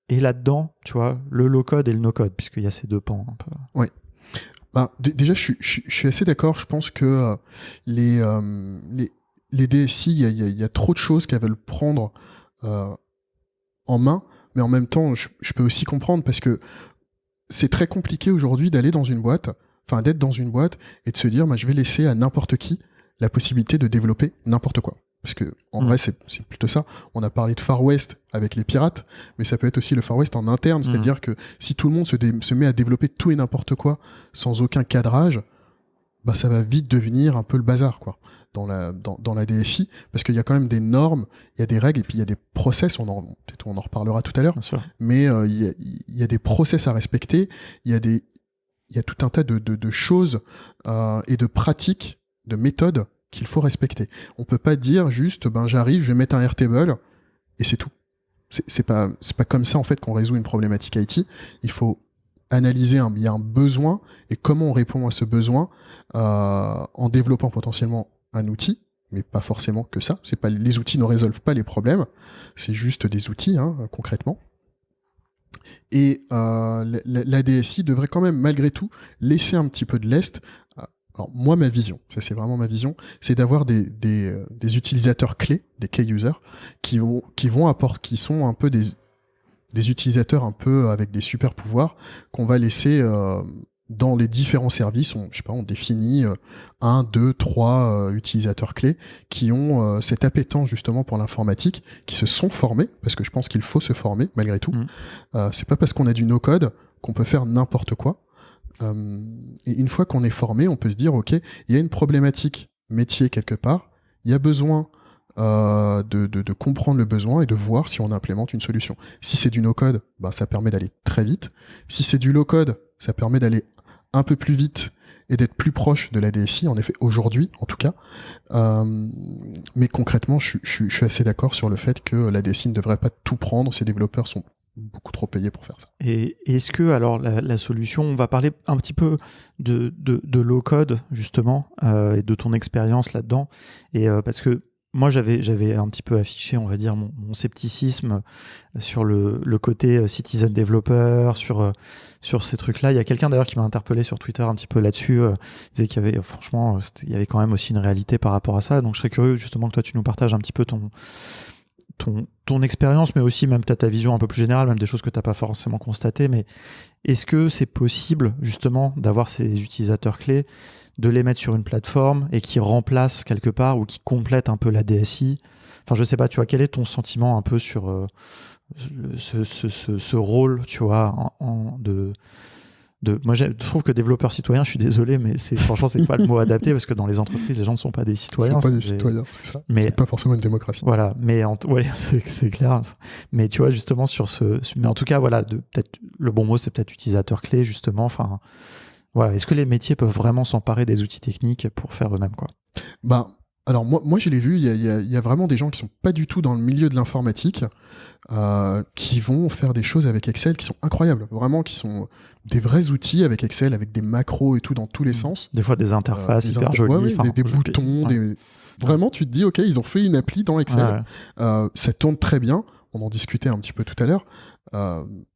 Et là-dedans, tu vois, le low-code et le no-code, puisqu'il y a ces deux pans un peu. Ouais. Déjà, je suis assez d'accord. Je pense que les DSI, il y a trop de choses qu'elles veulent prendre en main, mais en même temps, je peux aussi comprendre parce que c'est très compliqué aujourd'hui d'être dans une boîte et de se dire, je vais laisser à n'importe qui la possibilité de développer n'importe quoi. Parce que, en vrai, c'est plutôt ça. On a parlé de Far West avec les pirates, mais ça peut être aussi le Far West en interne. C'est-à-dire que si tout le monde se met à développer tout et n'importe quoi sans aucun cadrage, ça va vite devenir un peu le bazar, quoi, dans la DSI. Parce qu'il y a quand même des normes, il y a des règles, et puis il y a des process, on en reparlera tout à l'heure. Mais il y a des process à respecter, il y a tout un tas de choses et de pratiques, de méthodes qu'il faut respecter. On peut pas dire juste, j'arrive, je vais mettre un Airtable et c'est tout. C'est pas comme ça en fait qu'on résout une problématique IT. Il faut analyser il y a un besoin et comment on répond à ce besoin en développant potentiellement un outil, mais pas forcément que ça. Les outils ne résolvent pas les problèmes, c'est juste des outils concrètement. Et la DSI devrait quand même malgré tout laisser un petit peu de lest. Alors moi, ma vision, ça c'est vraiment ma vision, c'est d'avoir des utilisateurs clés, des key users, qui sont un peu des utilisateurs un peu avec des super pouvoirs qu'on va laisser dans les différents services. On définit 1, 2, 3 utilisateurs clés qui ont cette appétence justement pour l'informatique, qui se sont formés, parce que je pense qu'il faut se former malgré tout. C'est pas parce qu'on a du no-code qu'on peut faire n'importe quoi. Et une fois qu'on est formé, on peut se dire, ok, il y a une problématique métier quelque part, il y a besoin de comprendre le besoin et de voir si on implémente une solution. Si c'est du no-code, ça permet d'aller très vite. Si c'est du low-code, ça permet d'aller un peu plus vite et d'être plus proche de la DSI, en effet, aujourd'hui, en tout cas. Mais concrètement, je suis assez d'accord sur le fait que la DSI ne devrait pas tout prendre, ses développeurs sont beaucoup trop payés pour faire ça. Et est-ce que, alors, la solution, on va parler un petit peu de low-code, justement, et de ton expérience là-dedans, et parce que moi, j'avais un petit peu affiché, on va dire, mon scepticisme sur le côté citizen developer, sur ces trucs-là. Il y a quelqu'un d'ailleurs qui m'a interpellé sur Twitter un petit peu là-dessus. Il disait qu'il y avait, franchement, il y avait quand même aussi une réalité par rapport à ça. Donc, je serais curieux justement que toi, tu nous partages un petit peu ton expérience, mais aussi même peut-être ta vision un peu plus générale, même des choses que tu n'as pas forcément constatées. Mais est-ce que c'est possible justement d'avoir ces utilisateurs clés, de les mettre sur une plateforme et qui remplacent quelque part ou qui complètent un peu la DSI? Enfin, je sais pas, tu vois, quel est ton sentiment un peu sur ce rôle, tu vois, moi, je trouve que développeur citoyen, je suis désolé, mais franchement, c'est pas le mot adapté parce que dans les entreprises, les gens ne sont pas des citoyens. C'est pas des citoyens, c'est ça. Mais c'est pas forcément une démocratie. Voilà, mais ouais, c'est clair. Mais tu vois, justement, mais en tout cas, voilà, peut-être le bon mot, c'est peut-être utilisateur clé, justement. Enfin, voilà, est-ce que les métiers peuvent vraiment s'emparer des outils techniques pour faire eux-mêmes, quoi? Alors moi je l'ai vu, il y a vraiment des gens qui sont pas du tout dans le milieu de l'informatique, qui vont faire des choses avec Excel qui sont incroyables, vraiment, qui sont des vrais outils avec Excel, avec des macros et tout dans tous les sens. Des fois des interfaces hyper jolies. Des boutons, vraiment tu te dis, ok, ils ont fait une appli dans Excel, ça tourne très bien, on en discutait un petit peu tout à l'heure.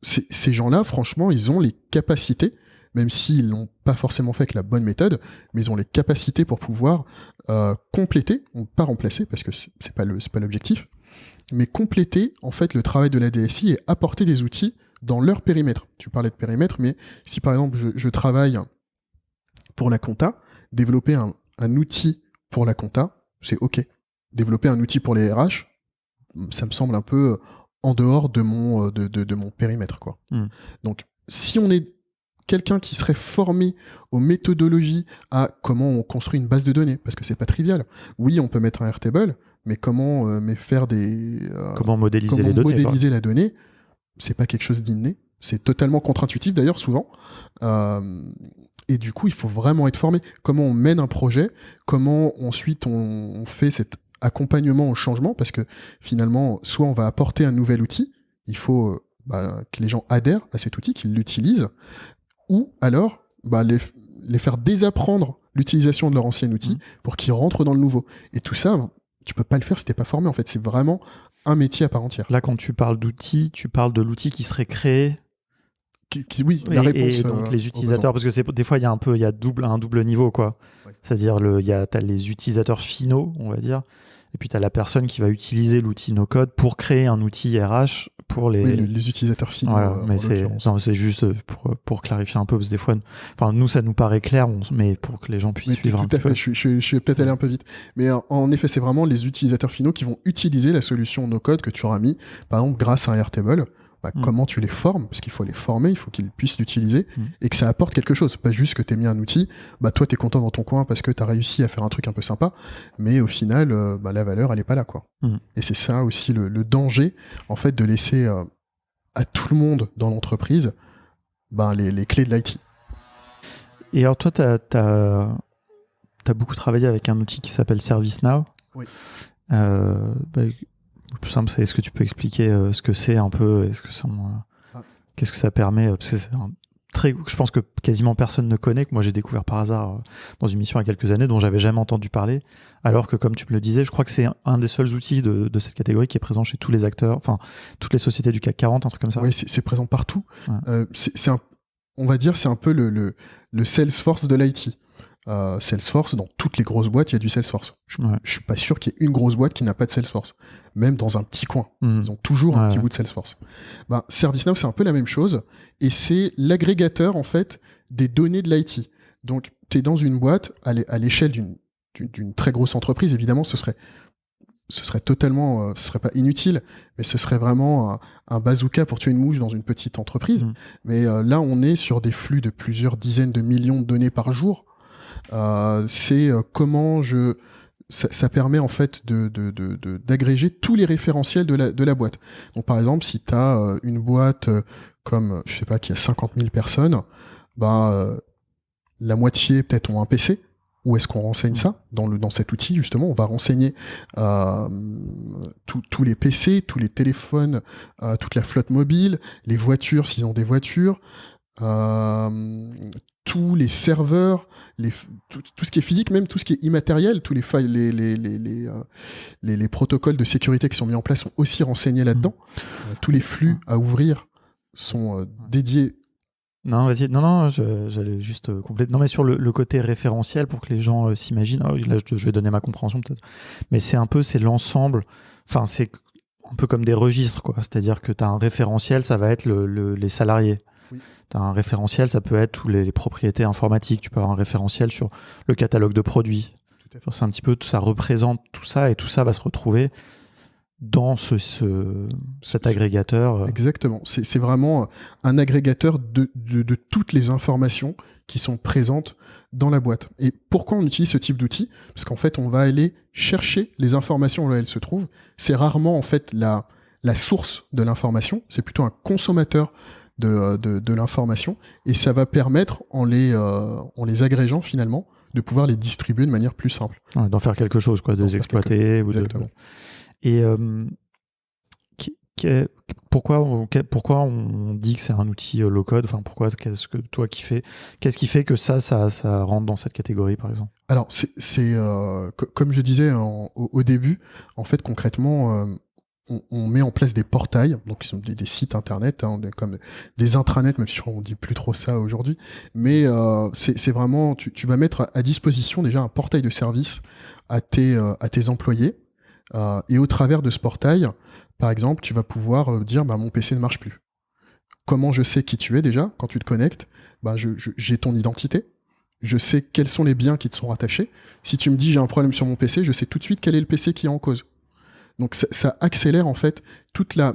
Ces gens-là, franchement, ils ont les capacités, même s'ils l'ont pas forcément fait avec la bonne méthode, mais ils ont les capacités pour pouvoir compléter, pas remplacer, parce que c'est pas l'objectif, mais compléter en fait le travail de la DSI et apporter des outils dans leur périmètre. Tu parlais de périmètre, mais si par exemple je travaille pour la compta, développer un outil pour la compta, c'est ok. Développer un outil pour les RH, ça me semble un peu en dehors de mon périmètre, quoi. Donc si on est quelqu'un qui serait formé aux méthodologies, à comment on construit une base de données, parce que c'est pas trivial. Oui, on peut mettre un Airtable, mais comment faire comment modéliser les données, modéliser la donnée, c'est pas quelque chose d'inné. C'est totalement contre-intuitif d'ailleurs souvent. Et du coup, il faut vraiment être formé. Comment on mène un projet, comment ensuite on fait cet accompagnement au changement, parce que finalement, soit on va apporter un nouvel outil, il faut que les gens adhèrent à cet outil, qu'ils l'utilisent, ou alors les faire désapprendre l'utilisation de leur ancien outil pour qu'ils rentrent dans le nouveau. Et tout ça, tu peux pas le faire si t'es pas formé. En fait, c'est vraiment un métier à part entière. Là, quand tu parles d'outils, tu parles de l'outil qui serait créé. Oui, la réponse. Et donc les utilisateurs, parce que des fois il y a un double niveau, quoi. Ouais. C'est-à-dire t'as les utilisateurs finaux, on va dire, et puis t'as la personne qui va utiliser l'outil no-code pour créer un outil RH pour les. Oui, les utilisateurs finaux. Voilà, mais c'est juste pour clarifier un peu, parce que des fois, nous ça nous paraît clair, mais pour que les gens puissent suivre un peu. Tout à fait. Je suis peut-être allé un peu vite, mais en effet, c'est vraiment les utilisateurs finaux qui vont utiliser la solution no-code que tu auras mis, par exemple, grâce à un Airtable. Comment tu les formes, parce qu'il faut les former, il faut qu'ils puissent l'utiliser et que ça apporte quelque chose, pas juste que tu aies mis un outil, toi t'es content dans ton coin parce que tu as réussi à faire un truc un peu sympa, mais au final la valeur elle est pas là, quoi. Et c'est ça aussi le danger, en fait, de laisser à tout le monde dans l'entreprise les clés de l'IT. Et alors toi t'as beaucoup travaillé avec un outil qui s'appelle ServiceNow. Oui. Le plus simple, c'est est-ce que tu peux expliquer ce que c'est un peu, qu'est-ce que ça permet, parce que je pense que quasiment personne ne connaît, que moi j'ai découvert par hasard dans une mission il y a quelques années, dont j'avais jamais entendu parler, alors que comme tu me le disais, je crois que c'est un des seuls outils de cette catégorie qui est présent chez tous les acteurs, enfin toutes les sociétés du CAC 40, un truc comme ça. Oui, c'est présent partout. Ouais. On va dire, c'est un peu le Salesforce de l'IT. Salesforce, dans toutes les grosses boîtes, il y a du Salesforce. Je suis pas sûr qu'il y ait une grosse boîte qui n'a pas de Salesforce. Même dans un petit coin. Ils ont toujours un petit bout de Salesforce. ServiceNow, c'est un peu la même chose. Et c'est l'agrégateur, en fait, des données de l'IT. Donc, tu es dans une boîte, à l'échelle d'une très grosse entreprise, évidemment, ce serait totalement, ce serait pas inutile, mais ce serait vraiment un bazooka pour tuer une mouche dans une petite entreprise. Mais là, on est sur des flux de plusieurs dizaines de millions de données par jour. C'est comment ça permet en fait d'agréger tous les référentiels de la boîte. Donc par exemple, si tu as une boîte comme, je sais pas, qui a 50 000 personnes, la moitié peut-être ont un PC. Où est-ce qu'on renseigne ça dans cet outil, justement? On va renseigner tous les PC, tous les téléphones, toute la flotte mobile, les voitures s'ils ont des voitures, tous les serveurs, tout ce qui est physique, même tout ce qui est immatériel, tous les les protocoles de sécurité qui sont mis en place sont aussi renseignés là-dedans. Tous les flux à ouvrir sont dédiés. Non, vas-y. Non, j'allais juste compléter. Non, mais sur le côté référentiel, pour que les gens s'imaginent, là, je vais donner ma compréhension peut-être, mais c'est l'ensemble, enfin, c'est un peu comme des registres, quoi. C'est-à-dire que tu as un référentiel, ça va être les salariés. Oui. Tu as un référentiel, ça peut être tous les propriétés informatiques. Tu peux avoir un référentiel sur le catalogue de produits. C'est un petit peu, ça représente tout ça, et tout ça va se retrouver dans cet agrégateur. Exactement. C'est vraiment un agrégateur de toutes les informations qui sont présentes dans la boîte. Et pourquoi on utilise ce type d'outil? Parce qu'en fait, on va aller chercher les informations là où elles se trouvent. C'est rarement en fait la source de l'information. C'est plutôt un consommateur de l'information. Et ça va permettre, en les agrégeant finalement, de pouvoir les distribuer de manière plus simple. Ouais, d'en faire quelque chose, quoi, de les exploiter. Exactement. Et pourquoi on dit que c'est un outil low-code? Enfin, pourquoi? Qu'est-ce qui fait que ça rentre dans cette catégorie, par exemple? Alors, comme je disais au début, en fait, concrètement, on met en place des portails, donc qui sont des sites internet, comme des intranets, même si je crois qu'on dit plus trop ça aujourd'hui. Mais c'est vraiment, tu vas mettre à disposition déjà un portail de service à tes employés. Et au travers de ce portail, par exemple, tu vas pouvoir dire mon PC ne marche plus. Comment je sais qui tu es déjà quand tu te connectes? J'ai ton identité, je sais quels sont les biens qui te sont rattachés. Si tu me dis j'ai un problème sur mon PC, je sais tout de suite quel est le PC qui est en cause. Donc ça accélère en fait toute la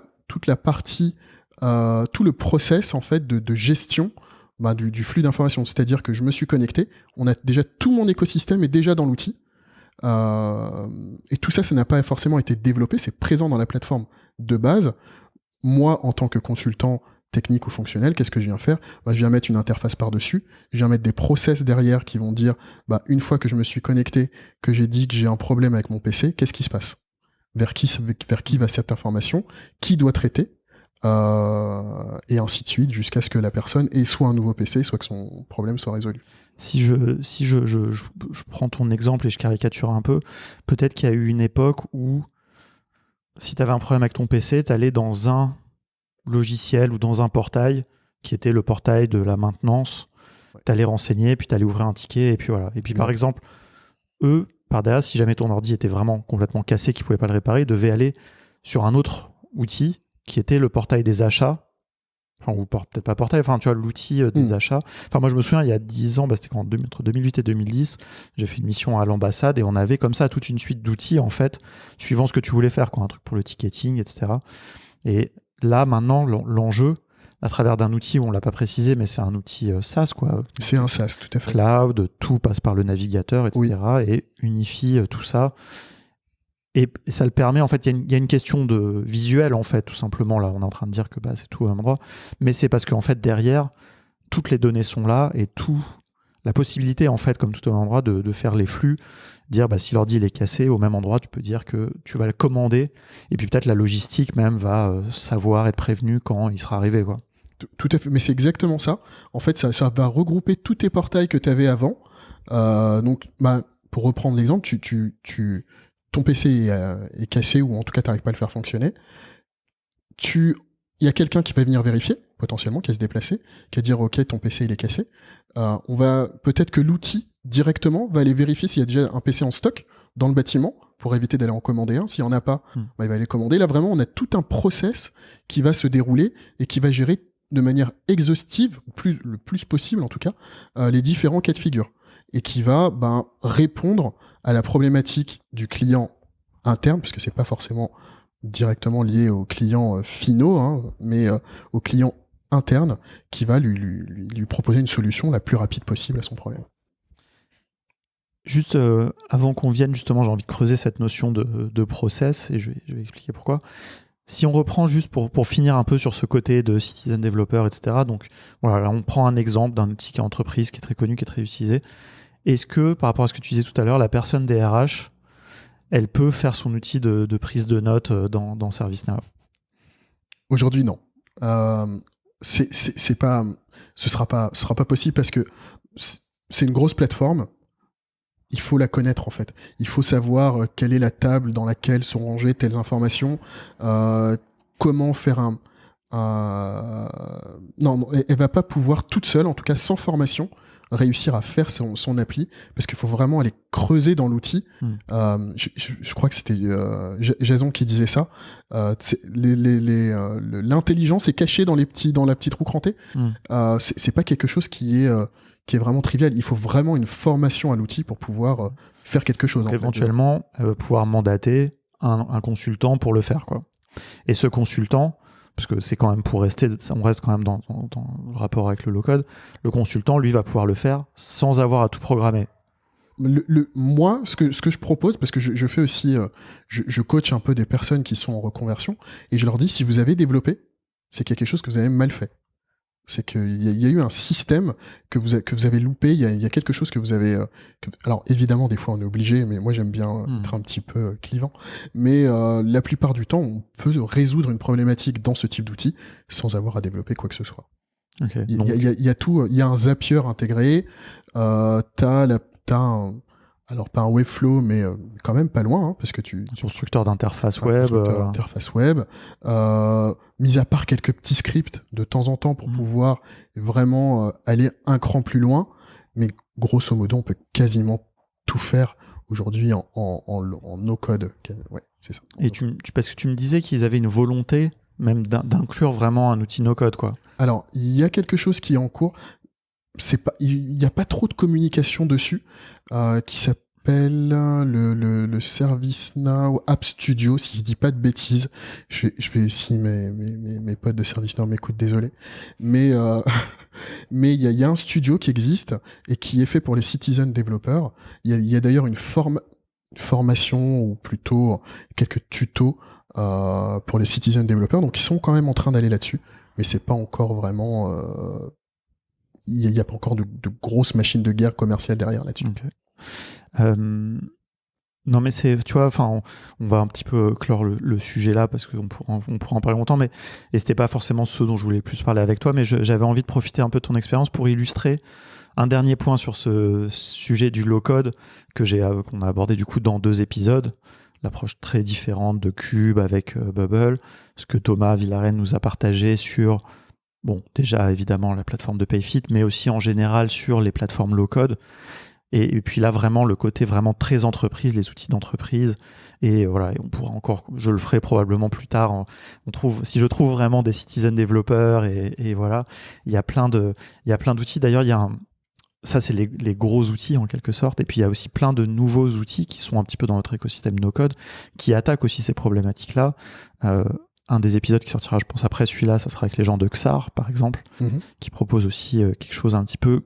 partie, tout le process en fait de gestion du flux d'informations. C'est-à-dire que je me suis connecté, on a déjà tout mon écosystème est déjà dans l'outil. Et tout ça n'a pas forcément été développé, c'est présent dans la plateforme de base. Moi, en tant que consultant technique ou fonctionnel, qu'est-ce que je viens faire? Je viens mettre une interface par-dessus, je viens mettre des process derrière qui vont dire, une fois que je me suis connecté, que j'ai dit que j'ai un problème avec mon PC, qu'est-ce qui se passe? Vers qui va cette information? Qui doit traiter? et ainsi de suite, jusqu'à ce que la personne ait soit un nouveau PC, soit que son problème soit résolu. Si je prends ton exemple et je caricature un peu, peut-être qu'il y a eu une époque où si tu avais un problème avec ton PC, tu allais dans un logiciel ou dans un portail qui était le portail de la maintenance, tu allais renseigner, puis tu allais ouvrir un ticket, et puis voilà. Et puis par exemple, eux, par derrière, si jamais ton ordi était vraiment complètement cassé, qu'ils ne pouvaient pas le réparer, ils devaient aller sur un autre outil qui était le portail des achats. Enfin, ou peut-être pas portail, enfin, tu vois, l'outil des achats. Enfin, moi, je me souviens, il y a 10 ans, c'était entre 2008 et 2010, j'ai fait une mission à l'ambassade et on avait comme ça toute une suite d'outils, en fait, suivant ce que tu voulais faire, quoi, un truc pour le ticketing, etc. Et là, maintenant, l'enjeu, à travers d'un outil, on ne l'a pas précisé, mais c'est un outil SaaS, quoi. C'est un SaaS, tout à fait. Cloud, tout passe par le navigateur, etc. Oui. Et unifie tout ça. Et ça le permet, en fait, il y a une question de visuel, en fait, tout simplement. Là, on est en train de dire que c'est tout au même endroit. Mais c'est parce qu'en fait, derrière, toutes les données sont là et la possibilité, en fait, comme tout au même endroit, de faire les flux, dire si l'ordi il est cassé, au même endroit, tu peux dire que tu vas le commander. Et puis peut-être la logistique même va savoir être prévenue quand il sera arrivé, quoi. Tout à fait, mais c'est exactement ça. En fait, ça va regrouper tous tes portails que tu avais avant. Donc, pour reprendre l'exemple, ton PC est cassé ou en tout cas, tu n'arrives pas à le faire fonctionner. Il y a quelqu'un qui va venir vérifier, potentiellement, qui va se déplacer, qui va dire « Ok, ton PC, il est cassé. » Peut-être que l'outil, directement, va aller vérifier s'il y a déjà un PC en stock dans le bâtiment pour éviter d'aller en commander un. S'il n'y en a pas, il va aller commander. Là, vraiment, on a tout un process qui va se dérouler et qui va gérer de manière exhaustive, le plus possible en tout cas, les différents cas de figure. Et qui va répondre à la problématique du client interne, puisque c'est pas forcément directement lié aux clients finaux, mais au client interne, qui va lui proposer une solution la plus rapide possible à son problème. Juste avant qu'on vienne, justement, j'ai envie de creuser cette notion de process, et je vais expliquer pourquoi. Si on reprend juste pour finir un peu sur ce côté de citizen developer, etc. Donc voilà, là, on prend un exemple d'un outil qui est entreprise, qui est très connu, qui est très utilisé. Est-ce que, par rapport à ce que tu disais tout à l'heure, la personne des RH, elle peut faire son outil de prise de notes dans ServiceNow? Aujourd'hui, non. Ce sera pas possible parce que c'est une grosse plateforme. Il faut la connaître en fait. Il faut savoir quelle est la table dans laquelle sont rangées telles informations, comment faire Non, elle va pas pouvoir toute seule, en tout cas sans formation, réussir à faire son appli, parce qu'il faut vraiment aller creuser dans l'outil. Je crois que c'était Jason qui disait ça. L'intelligence est cachée dans la petite roue crantée. C'est pas quelque chose qui est vraiment trivial. Il faut vraiment une formation à l'outil pour pouvoir faire quelque chose. Donc, éventuellement, pouvoir mandater un consultant pour le faire, quoi. Et ce consultant, parce que c'est quand même on reste quand même dans le rapport avec le low-code, le consultant, lui, va pouvoir le faire sans avoir à tout programmer. Moi, ce que je propose, parce que je fais aussi, je coach un peu des personnes qui sont en reconversion, et je leur dis, si vous avez développé, c'est qu'il y a quelque chose que vous avez mal fait. C'est qu'il y a eu un système que vous avez loupé, il y a quelque chose que vous avez... alors évidemment, des fois on est obligé, mais moi j'aime bien être un petit peu clivant, mais la plupart du temps, on peut résoudre une problématique dans ce type d'outil sans avoir à développer quoi que ce soit. Okay, il y a tout, il y a un Zapier intégré, alors pas un Webflow, mais quand même pas loin, parce que un constructeur d'interface web. Interface web. Mis à part quelques petits scripts de temps en temps pour pouvoir vraiment aller un cran plus loin, mais grosso modo, on peut quasiment tout faire aujourd'hui en no-code. Ouais, c'est ça. Et parce que tu me disais qu'ils avaient une volonté même d'inclure vraiment un outil no-code, quoi. Alors, il y a quelque chose qui est en cours. Il n'y a pas trop de communication dessus, qui s'appelle le ServiceNow App Studio, si je dis pas de bêtises. Je vais si mes potes de ServiceNow m'écoutent, désolé. Mais il y a un studio qui existe et qui est fait pour les citizen developers. Il y a d'ailleurs une formation, ou plutôt quelques tutos pour les citizen developers, donc ils sont quand même en train d'aller là-dessus, mais c'est pas encore vraiment... il n'y a pas encore de grosses machines de guerre commerciales derrière là-dessus. Okay. Non, mais tu vois, enfin, on va un petit peu clore le sujet là parce qu'on pourra en parler longtemps, et c'était pas forcément ce dont je voulais plus parler avec toi, mais j'avais envie de profiter un peu de ton expérience pour illustrer un dernier point sur ce sujet du low-code qu'on a abordé du coup dans 2 épisodes, l'approche très différente de Cube avec Bubble, ce que Thomas Villarenne nous a partagé sur, bon, déjà évidemment la plateforme de Payfit, mais aussi en général sur les plateformes low-code. Et puis là, vraiment, le côté vraiment très entreprise, les outils d'entreprise. Et voilà, et on pourra encore, je le ferai probablement plus tard. Si je trouve vraiment des citizen développeurs, et voilà, il y a plein d'outils. D'ailleurs, ça, c'est les gros outils en quelque sorte. Et puis, il y a aussi plein de nouveaux outils qui sont un petit peu dans notre écosystème no-code, qui attaquent aussi ces problématiques-là. Un des épisodes qui sortira, je pense, après celui-là, ça sera avec les gens de XAR, par exemple, qui proposent aussi quelque chose un petit peu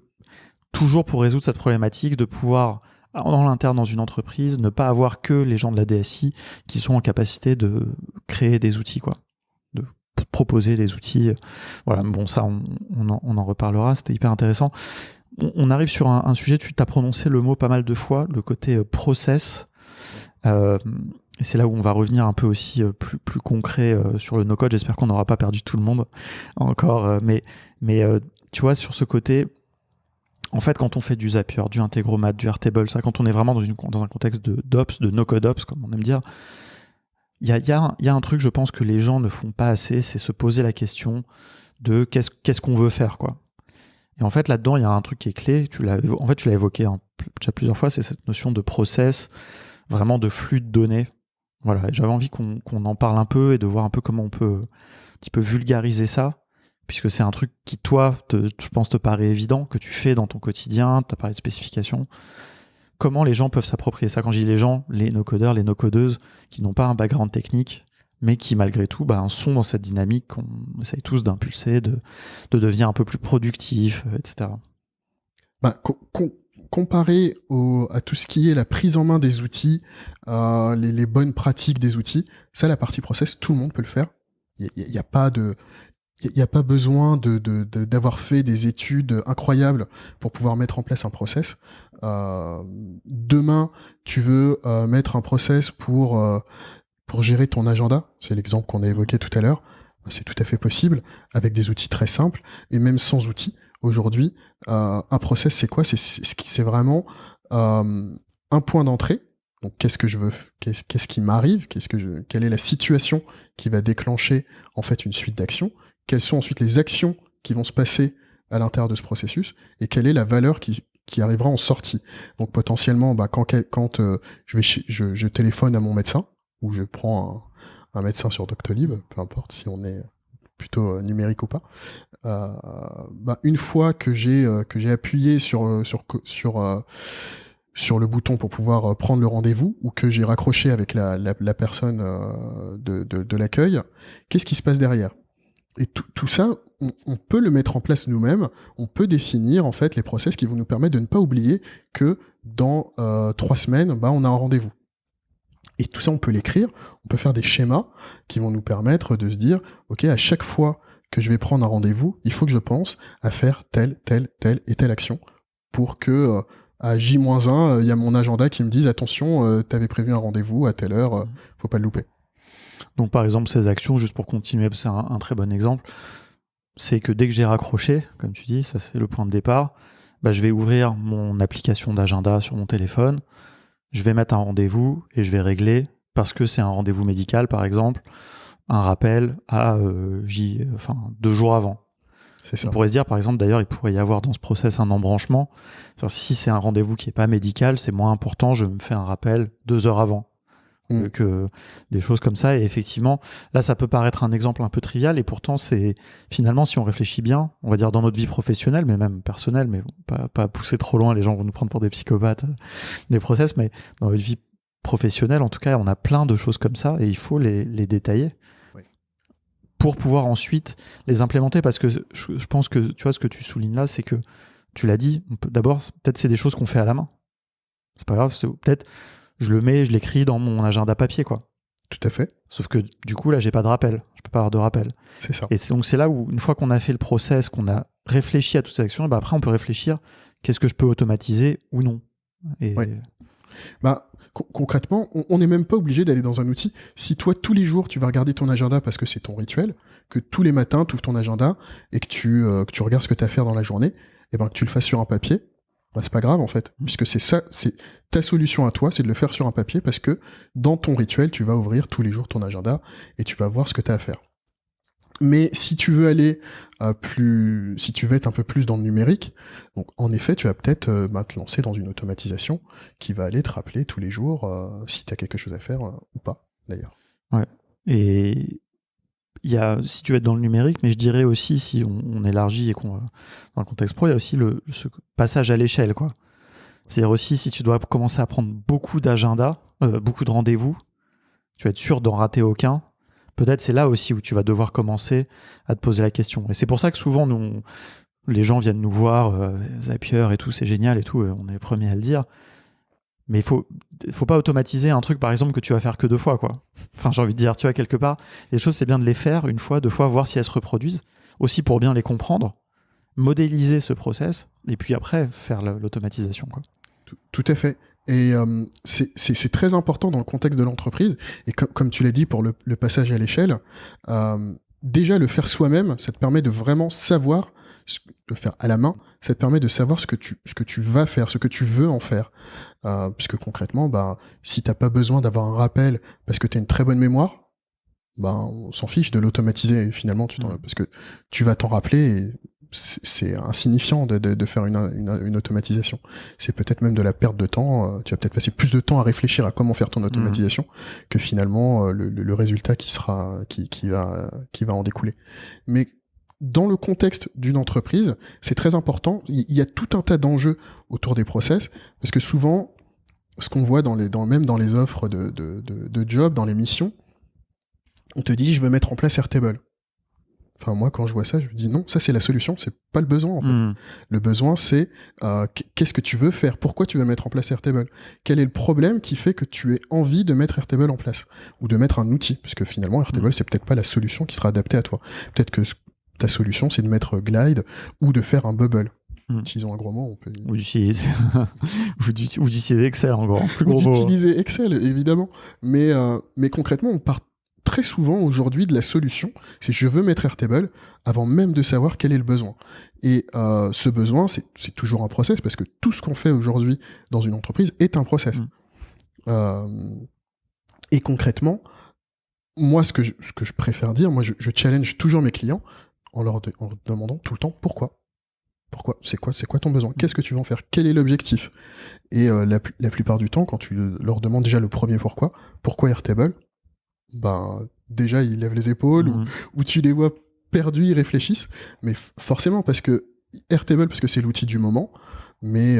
toujours pour résoudre cette problématique de pouvoir, en l'interne dans une entreprise, ne pas avoir que les gens de la DSI qui sont en capacité de créer des outils, quoi, de proposer des outils. Voilà, bon, ça, on en reparlera, c'était hyper intéressant. On arrive sur un sujet, tu t'as prononcé le mot pas mal de fois, le côté process. Et c'est là où on va revenir un peu aussi plus concret sur le no-code. J'espère qu'on n'aura pas perdu tout le monde encore. Mais tu vois, sur ce côté, en fait, quand on fait du Zapier, du Integromat, du Airtable, ça, quand on est vraiment dans un contexte d'ops, de no-code ops, comme on aime dire, il y a un truc, je pense, que les gens ne font pas assez, c'est se poser la question de qu'est-ce qu'on veut faire, quoi. Et en fait, là-dedans, il y a un truc qui est clé. Tu l'as évoqué déjà plusieurs fois, c'est cette notion de process, vraiment de flux de données. Voilà, et j'avais envie qu'on en parle un peu et de voir un peu comment on peut un petit peu vulgariser ça, puisque c'est un truc qui, toi, je pense, te paraît évident, que tu fais dans ton quotidien, tu as parlé de spécifications. Comment les gens peuvent s'approprier ça? Quand je dis les gens, les no-codeurs, les no-codeuses, qui n'ont pas un background technique, mais qui, malgré tout, sont dans cette dynamique qu'on essaye tous d'impulser, de devenir un peu plus productif, etc. Comparé à tout ce qui est la prise en main des outils, les bonnes pratiques des outils, ça, la partie process, tout le monde peut le faire. Il n'y a pas de... Il n'y a pas besoin d'avoir fait des études incroyables pour pouvoir mettre en place un process. Demain, tu veux mettre un process pour gérer ton agenda. C'est l'exemple qu'on a évoqué tout à l'heure. C'est tout à fait possible avec des outils très simples et même sans outils. Aujourd'hui, un process, c'est quoi? C'est vraiment un point d'entrée. Donc, qu'est-ce que je veux, qu'est-ce qui m'arrive, quelle est la situation qui va déclencher en fait une suite d'actions? Quelles sont ensuite les actions qui vont se passer à l'intérieur de ce processus et quelle est la valeur qui arrivera en sortie. Donc potentiellement, quand je téléphone à mon médecin ou je prends un médecin sur Doctolib, peu importe si on est plutôt numérique ou pas, une fois que j'ai appuyé sur le bouton pour pouvoir prendre le rendez-vous ou que j'ai raccroché avec la personne de l'accueil, qu'est-ce qui se passe derrière? Et tout ça, on peut le mettre en place nous-mêmes, on peut définir en fait les process qui vont nous permettre de ne pas oublier que dans 3 semaines, on a un rendez-vous. Et tout ça, on peut l'écrire, on peut faire des schémas qui vont nous permettre de se dire, ok, à chaque fois que je vais prendre un rendez-vous, il faut que je pense à faire telle et telle action pour que à J-1, il y a mon agenda qui me dise, attention, t'avais prévu un rendez-vous à telle heure, faut pas le louper. Donc par exemple, ces actions, juste pour continuer, c'est un très bon exemple, c'est que dès que j'ai raccroché, comme tu dis, ça c'est le point de départ, je vais ouvrir mon application d'agenda sur mon téléphone, je vais mettre un rendez-vous et je vais régler, parce que c'est un rendez-vous médical par exemple, un rappel à 2 jours avant. C'est ça. On pourrait se dire par exemple, d'ailleurs, il pourrait y avoir dans ce process un embranchement. Si c'est un rendez-vous qui n'est pas médical, c'est moins important, je me fais un rappel 2 heures avant. Que des choses comme ça. Et effectivement, là, ça peut paraître un exemple un peu trivial, et pourtant, c'est finalement, si on réfléchit bien, on va dire dans notre vie professionnelle, mais même personnelle, mais pas pousser trop loin, les gens vont nous prendre pour des psychopathes, des process, mais dans notre vie professionnelle, en tout cas, on a plein de choses comme ça, et il faut les détailler. Oui. Pour pouvoir ensuite les implémenter, parce que je pense que, tu vois, ce que tu soulignes là, c'est que, tu l'as dit, d'abord, peut-être c'est des choses qu'on fait à la main. C'est pas grave, peut-être je l'écris dans mon agenda papier, quoi. Tout à fait. Sauf que du coup, là, j'ai pas de rappel. Je peux pas avoir de rappel. C'est ça. Et donc, c'est là où, une fois qu'on a fait le process, qu'on a réfléchi à toutes ces actions, après, on peut réfléchir qu'est-ce que je peux automatiser ou non. Et... Oui. Concrètement, on n'est même pas obligé d'aller dans un outil. Si toi, tous les jours, tu vas regarder ton agenda parce que c'est ton rituel, que tous les matins, tu ouvres ton agenda et que tu regardes ce que tu as à faire dans la journée, et ben, que tu le fasses sur un papier, bah, c'est pas grave en fait. Puisque c'est ça, c'est ta solution à toi, c'est de le faire sur un papier parce que dans ton rituel, tu vas ouvrir tous les jours ton agenda et tu vas voir ce que tu as à faire. Mais si tu veux aller si tu veux être un peu plus dans le numérique, donc en effet, tu vas peut-être te lancer dans une automatisation qui va aller te rappeler tous les jours si tu as quelque chose à faire ou pas, d'ailleurs. Ouais. Et si tu veux être dans le numérique, mais je dirais aussi, si on élargit et qu'on va dans le contexte pro, il y a aussi ce passage à l'échelle, quoi. C'est-à-dire aussi, si tu dois commencer à prendre beaucoup d'agendas, beaucoup de rendez-vous, tu vas être sûr d'en rater aucun. Peut-être c'est là aussi où tu vas devoir commencer à te poser la question. Et c'est pour ça que souvent, les gens viennent nous voir, Zapier et tout, c'est génial et tout, on est les premiers à le dire. Mais il faut pas automatiser un truc, par exemple, que tu vas faire que 2 fois, quoi. Enfin, j'ai envie de dire, tu vois, quelque part, les choses, c'est bien de les faire 1 fois, 2 fois, voir si elles se reproduisent. Aussi pour bien les comprendre, modéliser ce process, et puis après, faire l'automatisation, quoi. Tout à fait. Et c'est très important dans le contexte de l'entreprise. Et comme tu l'as dit, pour le passage à l'échelle, déjà le faire soi-même, ça te permet de vraiment savoir, le faire à la main, ça te permet de savoir ce que tu vas faire, ce que tu veux en faire. Puisque concrètement, si t'as pas besoin d'avoir un rappel parce que tu as une très bonne mémoire, on s'en fiche de l'automatiser finalement, parce que tu vas t'en rappeler et c'est insignifiant de faire une automatisation. C'est peut-être même de la perte de temps. Tu vas peut-être passer plus de temps à réfléchir à comment faire ton automatisation que finalement le résultat qui va en découler. Mais dans le contexte d'une entreprise, c'est très important. Il y a tout un tas d'enjeux autour des process, parce que souvent, ce qu'on voit même dans les offres de job, dans les missions, on te dit, je veux mettre en place Airtable. Enfin, moi, quand je vois ça, je me dis non, ça c'est la solution, c'est pas le besoin en fait. Le besoin, c'est qu'est-ce que tu veux faire, pourquoi tu veux mettre en place Airtable, quel est le problème qui fait que tu aies envie de mettre Airtable en place, ou de mettre un outil, parce que finalement, Airtable, c'est peut-être pas la solution qui sera adaptée à toi. Peut-être que ta solution, c'est de mettre Glide ou de faire un Bubble. Utilisons un gros mot, on peut... Ou d'utiliser Excel, en gros. Plus gros ou d'utiliser Excel, évidemment. Mais concrètement, on part très souvent aujourd'hui de la solution, c'est je veux mettre Airtable avant même de savoir quel est le besoin. Et ce besoin, c'est toujours un process, parce que tout ce qu'on fait aujourd'hui dans une entreprise est un process. Et concrètement, moi, ce que je préfère dire, moi, je challenge toujours mes clients en leur demandant tout le temps pourquoi. Pourquoi ? C'est quoi ton besoin ? Qu'est-ce que tu veux en faire ? Quel est l'objectif ? Et la plupart du temps, quand tu leur demandes déjà le premier pourquoi Airtable ? Déjà ils lèvent les épaules ou tu les vois perdus, ils réfléchissent, mais forcément parce que Airtable, parce que c'est l'outil du moment, mais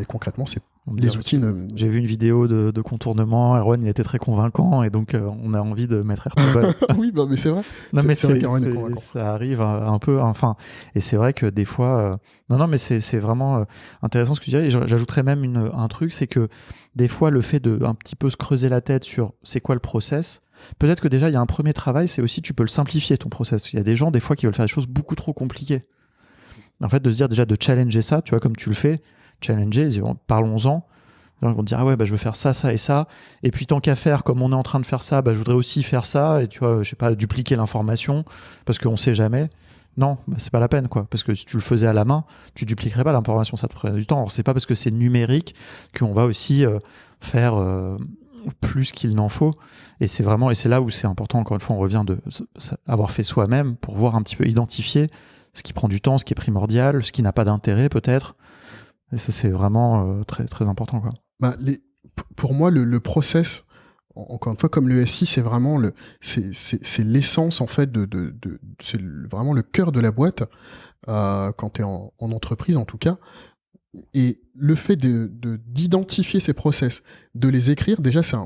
concrètement c'est les outils. J'ai vu une vidéo de contournement, Erwan il était très convaincant et donc on a envie de mettre Airtable. Oui, mais c'est vrai. Non, mais c'est vrai ça arrive un peu, enfin, et c'est vrai que des fois, non, mais c'est vraiment intéressant ce que tu dis. Et j'ajouterais même un truc, c'est que des fois le fait de un petit peu se creuser la tête sur c'est quoi le process. Peut-être que déjà, il y a un premier travail, c'est aussi tu peux le simplifier ton process. Il y a des gens, des fois, qui veulent faire des choses beaucoup trop compliquées. En fait, de se dire déjà de challenger ça, tu vois, comme tu le fais, challenger, parlons-en. Ils vont te dire, je veux faire ça, ça et ça. Et puis, tant qu'à faire, comme on est en train de faire ça, je voudrais aussi faire ça. Et tu vois, je sais pas, dupliquer l'information, parce qu'on sait jamais. Non, c'est pas la peine, quoi. Parce que si tu le faisais à la main, tu dupliquerais pas l'information, ça te prendrait du temps. Alors, c'est pas parce que c'est numérique qu'on va aussi faire plus qu'il n'en faut. Et c'est là où c'est important, encore une fois, on revient de avoir fait soi-même pour voir un petit peu, identifier ce qui prend du temps, ce qui est primordial, ce qui n'a pas d'intérêt peut-être. Et ça, c'est vraiment très, très important, quoi. Pour moi, le process, encore une fois, comme le SI, c'est vraiment c'est l'essence, en fait, c'est vraiment le cœur de la boîte, quand tu es en entreprise, en tout cas. Et le fait d'identifier ces process, de les écrire, déjà, c'est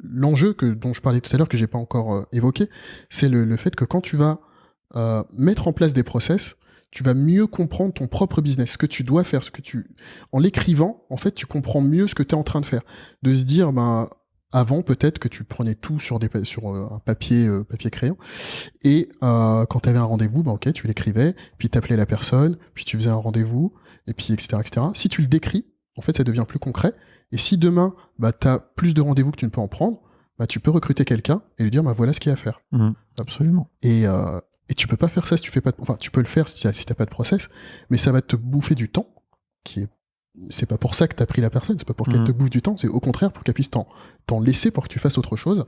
l'enjeu dont je parlais tout à l'heure, que j'ai pas encore évoqué, c'est le fait que quand tu vas mettre en place des process, tu vas mieux comprendre ton propre business, ce que tu dois faire, en l'écrivant, en fait, tu comprends mieux ce que tu es en train de faire. De se dire, avant, peut-être que tu prenais tout sur un papier crayon, et quand tu avais un rendez-vous, ok, tu l'écrivais, puis tu appelais la personne, puis tu faisais un rendez-vous, et puis etc., etc. Si tu le décris, en fait, ça devient plus concret, Et si demain, tu as plus de rendez-vous que tu ne peux en prendre, tu peux recruter quelqu'un et lui dire voilà ce qu'il y a à faire. Absolument. Et tu peux pas faire ça si tu fais pas tu peux le faire si t'as pas de process, mais ça va te bouffer du temps, c'est pas pour ça que t'as pris la personne, c'est pas pour qu'elle te bouffe du temps, c'est au contraire pour qu'elle puisse t'en laisser pour que tu fasses autre chose.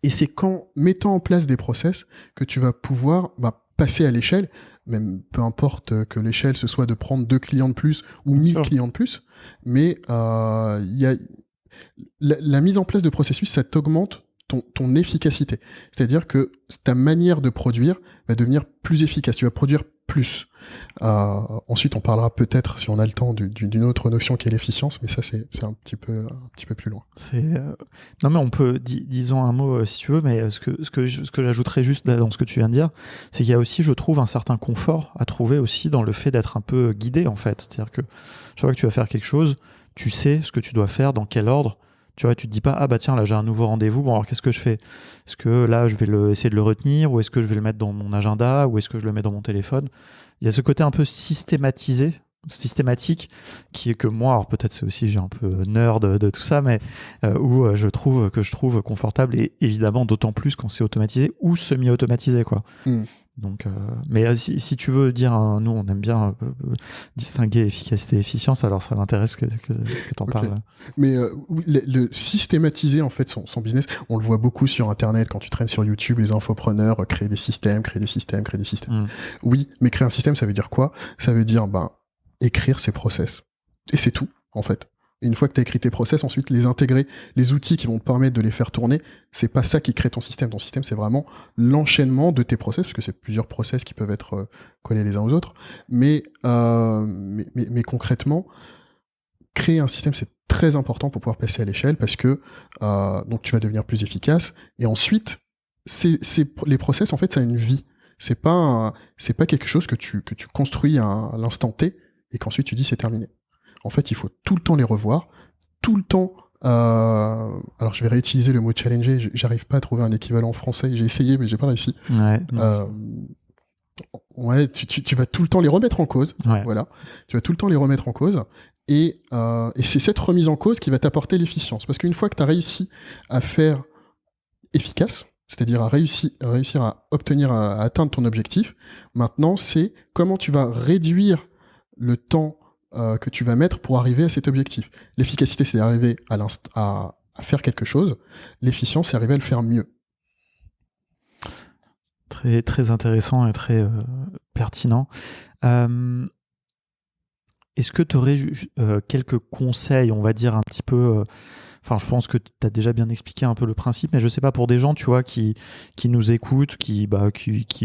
Et c'est qu'en mettant en place des process que tu vas pouvoir passer à l'échelle, même peu importe que l'échelle ce soit de prendre 2 clients de plus ou 1000 clients de plus, mais il y a la mise en place de processus, ça t'augmente ton efficacité. C'est-à-dire que ta manière de produire va devenir plus efficace. Tu vas produire plus. Ensuite, on parlera peut-être, si on a le temps, d'une autre notion qui est l'efficience, mais ça, c'est un petit peu plus loin. Non, mais on peut, disons un mot si tu veux, mais ce que j'ajouterais juste dans ce que tu viens de dire, c'est qu'il y a aussi, je trouve, un certain confort à trouver aussi dans le fait d'être un peu guidé, en fait. C'est-à-dire que chaque fois que tu vas faire quelque chose, tu sais ce que tu dois faire, dans quel ordre. Tu vois, tu te dis pas, tiens, là j'ai un nouveau rendez-vous, bon alors qu'est-ce que je fais? Est-ce que là je vais essayer de le retenir, ou est-ce que je vais le mettre dans mon agenda, ou est-ce que je le mets dans mon téléphone? Il y a ce côté un peu systématique, qui est que moi, alors peut-être c'est aussi, j'ai un peu nerd de tout ça, mais où je trouve confortable, et évidemment d'autant plus quand c'est automatisé ou semi-automatisé, quoi. Donc, mais si tu veux dire, nous on aime bien distinguer efficacité et efficience, alors ça m'intéresse que tu en parles. Mais oui, le systématiser en fait son business, on le voit beaucoup sur internet quand tu traînes sur YouTube, les infopreneurs créer des systèmes. Oui, mais créer un système, ça veut dire quoi? Ça veut dire écrire ses process. Et c'est tout, en fait. Et une fois que tu as écrit tes process, ensuite les intégrer, les outils qui vont te permettre de les faire tourner, c'est pas ça qui crée ton système. Ton système, c'est vraiment l'enchaînement de tes process, parce que c'est plusieurs process qui peuvent être collés les uns aux autres. Mais concrètement, créer un système, c'est très important pour pouvoir passer à l'échelle, parce que donc tu vas devenir plus efficace. Et ensuite, les process, en fait, ça a une vie. C'est pas quelque chose que tu construis à l'instant T et qu'ensuite tu dis c'est terminé. En fait, il faut tout le temps les revoir, tout le temps. Alors, je vais réutiliser le mot challenger. J'arrive pas à trouver un équivalent français. J'ai essayé, mais j'ai pas réussi. Tu vas tout le temps les remettre en cause. Ouais. Voilà, tu vas tout le temps les remettre en cause. Et c'est cette remise en cause qui va t'apporter l'efficience. Parce qu'une fois que tu as réussi à faire efficace, c'est-à-dire à réussir à atteindre ton objectif, maintenant, c'est comment tu vas réduire le temps que tu vas mettre pour arriver à cet objectif. L'efficacité, c'est d'arriver à faire quelque chose. L'efficience, c'est d'arriver à le faire mieux. Très, très intéressant et très pertinent. Est-ce que tu aurais quelques conseils, on va dire un petit peu... Enfin, je pense que tu as déjà bien expliqué un peu le principe, mais je sais pas, pour des gens, tu vois, qui nous écoutent, qui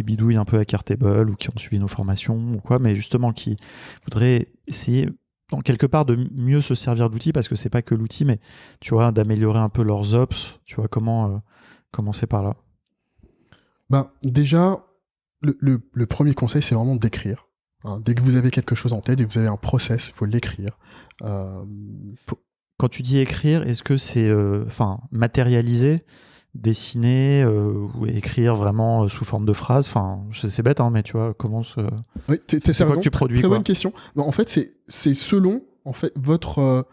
bidouillent un peu à Airtable ou qui ont suivi nos formations ou quoi, mais justement qui voudraient essayer, en quelque part, de mieux se servir d'outils, parce que c'est pas que l'outil, mais tu vois, d'améliorer un peu leurs ops. Tu vois, comment commencer par là? Déjà, le premier conseil, c'est vraiment d'écrire. Dès que vous avez quelque chose en tête, dès que vous avez un process, il faut l'écrire. Quand tu dis écrire, est-ce que c'est matérialiser, dessiner ou écrire vraiment sous forme de phrase? C'est bête, hein, mais tu vois, comment oui, c'est quoi que tu produis, très bonne question. En fait, c'est selon votre...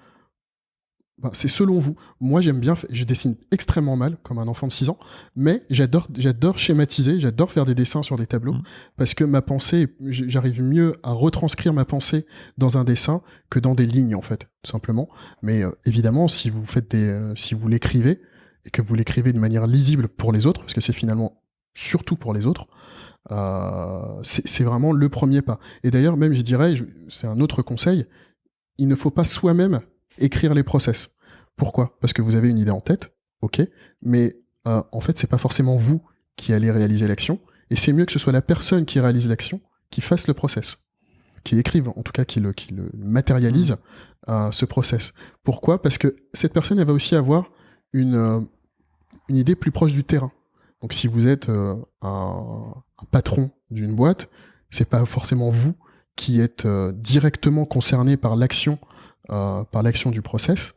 c'est selon vous. Moi, j'aime bien, je dessine extrêmement mal, comme un enfant de 6 ans, mais j'adore schématiser, j'adore faire des dessins sur des tableaux, parce que ma pensée, j'arrive mieux à retranscrire ma pensée dans un dessin que dans des lignes, en fait, tout simplement. Mais évidemment, si vous l'écrivez, et que vous l'écrivez de manière lisible pour les autres, parce que c'est finalement surtout pour les autres, c'est vraiment le premier pas. Et d'ailleurs, même, je dirais, c'est un autre conseil, il ne faut pas soi-même écrire les process. Pourquoi? Parce que vous avez une idée en tête, ok, mais en fait, c'est pas forcément vous qui allez réaliser l'action, et c'est mieux que ce soit la personne qui réalise l'action qui fasse le process, qui écrive, en tout cas qui le matérialise ce process. Pourquoi? Parce que cette personne, elle va aussi avoir une idée plus proche du terrain. Donc si vous êtes un patron d'une boîte, c'est pas forcément vous qui êtes directement concerné par l'action du process,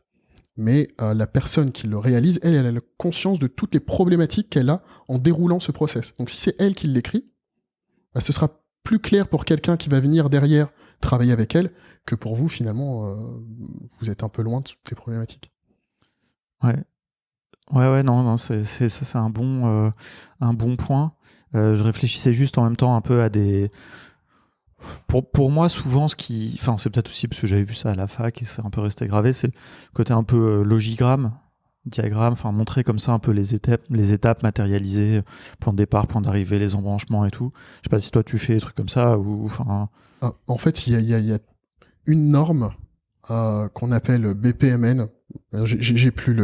mais la personne qui le réalise, elle a la conscience de toutes les problématiques qu'elle a en déroulant ce process. Donc si c'est elle qui l'écrit, ce sera plus clair pour quelqu'un qui va venir derrière travailler avec elle que pour vous, finalement, vous êtes un peu loin de toutes les problématiques. Ouais, non, ça, c'est un bon point. Je réfléchissais juste en même temps un peu à des... Pour moi, souvent, enfin, c'est peut-être aussi parce que j'avais vu ça à la fac et c'est un peu resté gravé, c'est le côté un peu logigramme, diagramme, enfin, montrer comme ça un peu les étapes matérialisées, point de départ, point d'arrivée, les embranchements et tout. Je sais pas si toi tu fais des trucs comme ça ou... Enfin... En fait, il y a une norme qu'on appelle BPMN. J'ai plus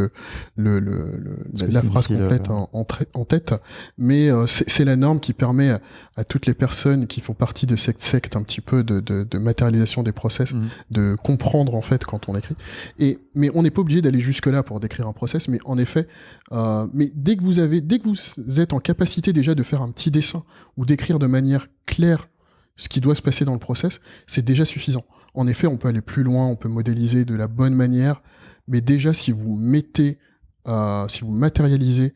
la phrase complète en tête, mais c'est la norme qui permet à toutes les personnes qui font partie de cette secte un petit peu de matérialisation des process de comprendre en fait quand on écrit. Mais on n'est pas obligé d'aller jusque là pour décrire un process, mais en effet, mais dès que vous êtes en capacité déjà de faire un petit dessin ou d'écrire de manière claire ce qui doit se passer dans le process, c'est déjà suffisant. En effet, on peut aller plus loin, on peut modéliser de la bonne manière, mais déjà, si vous matérialisez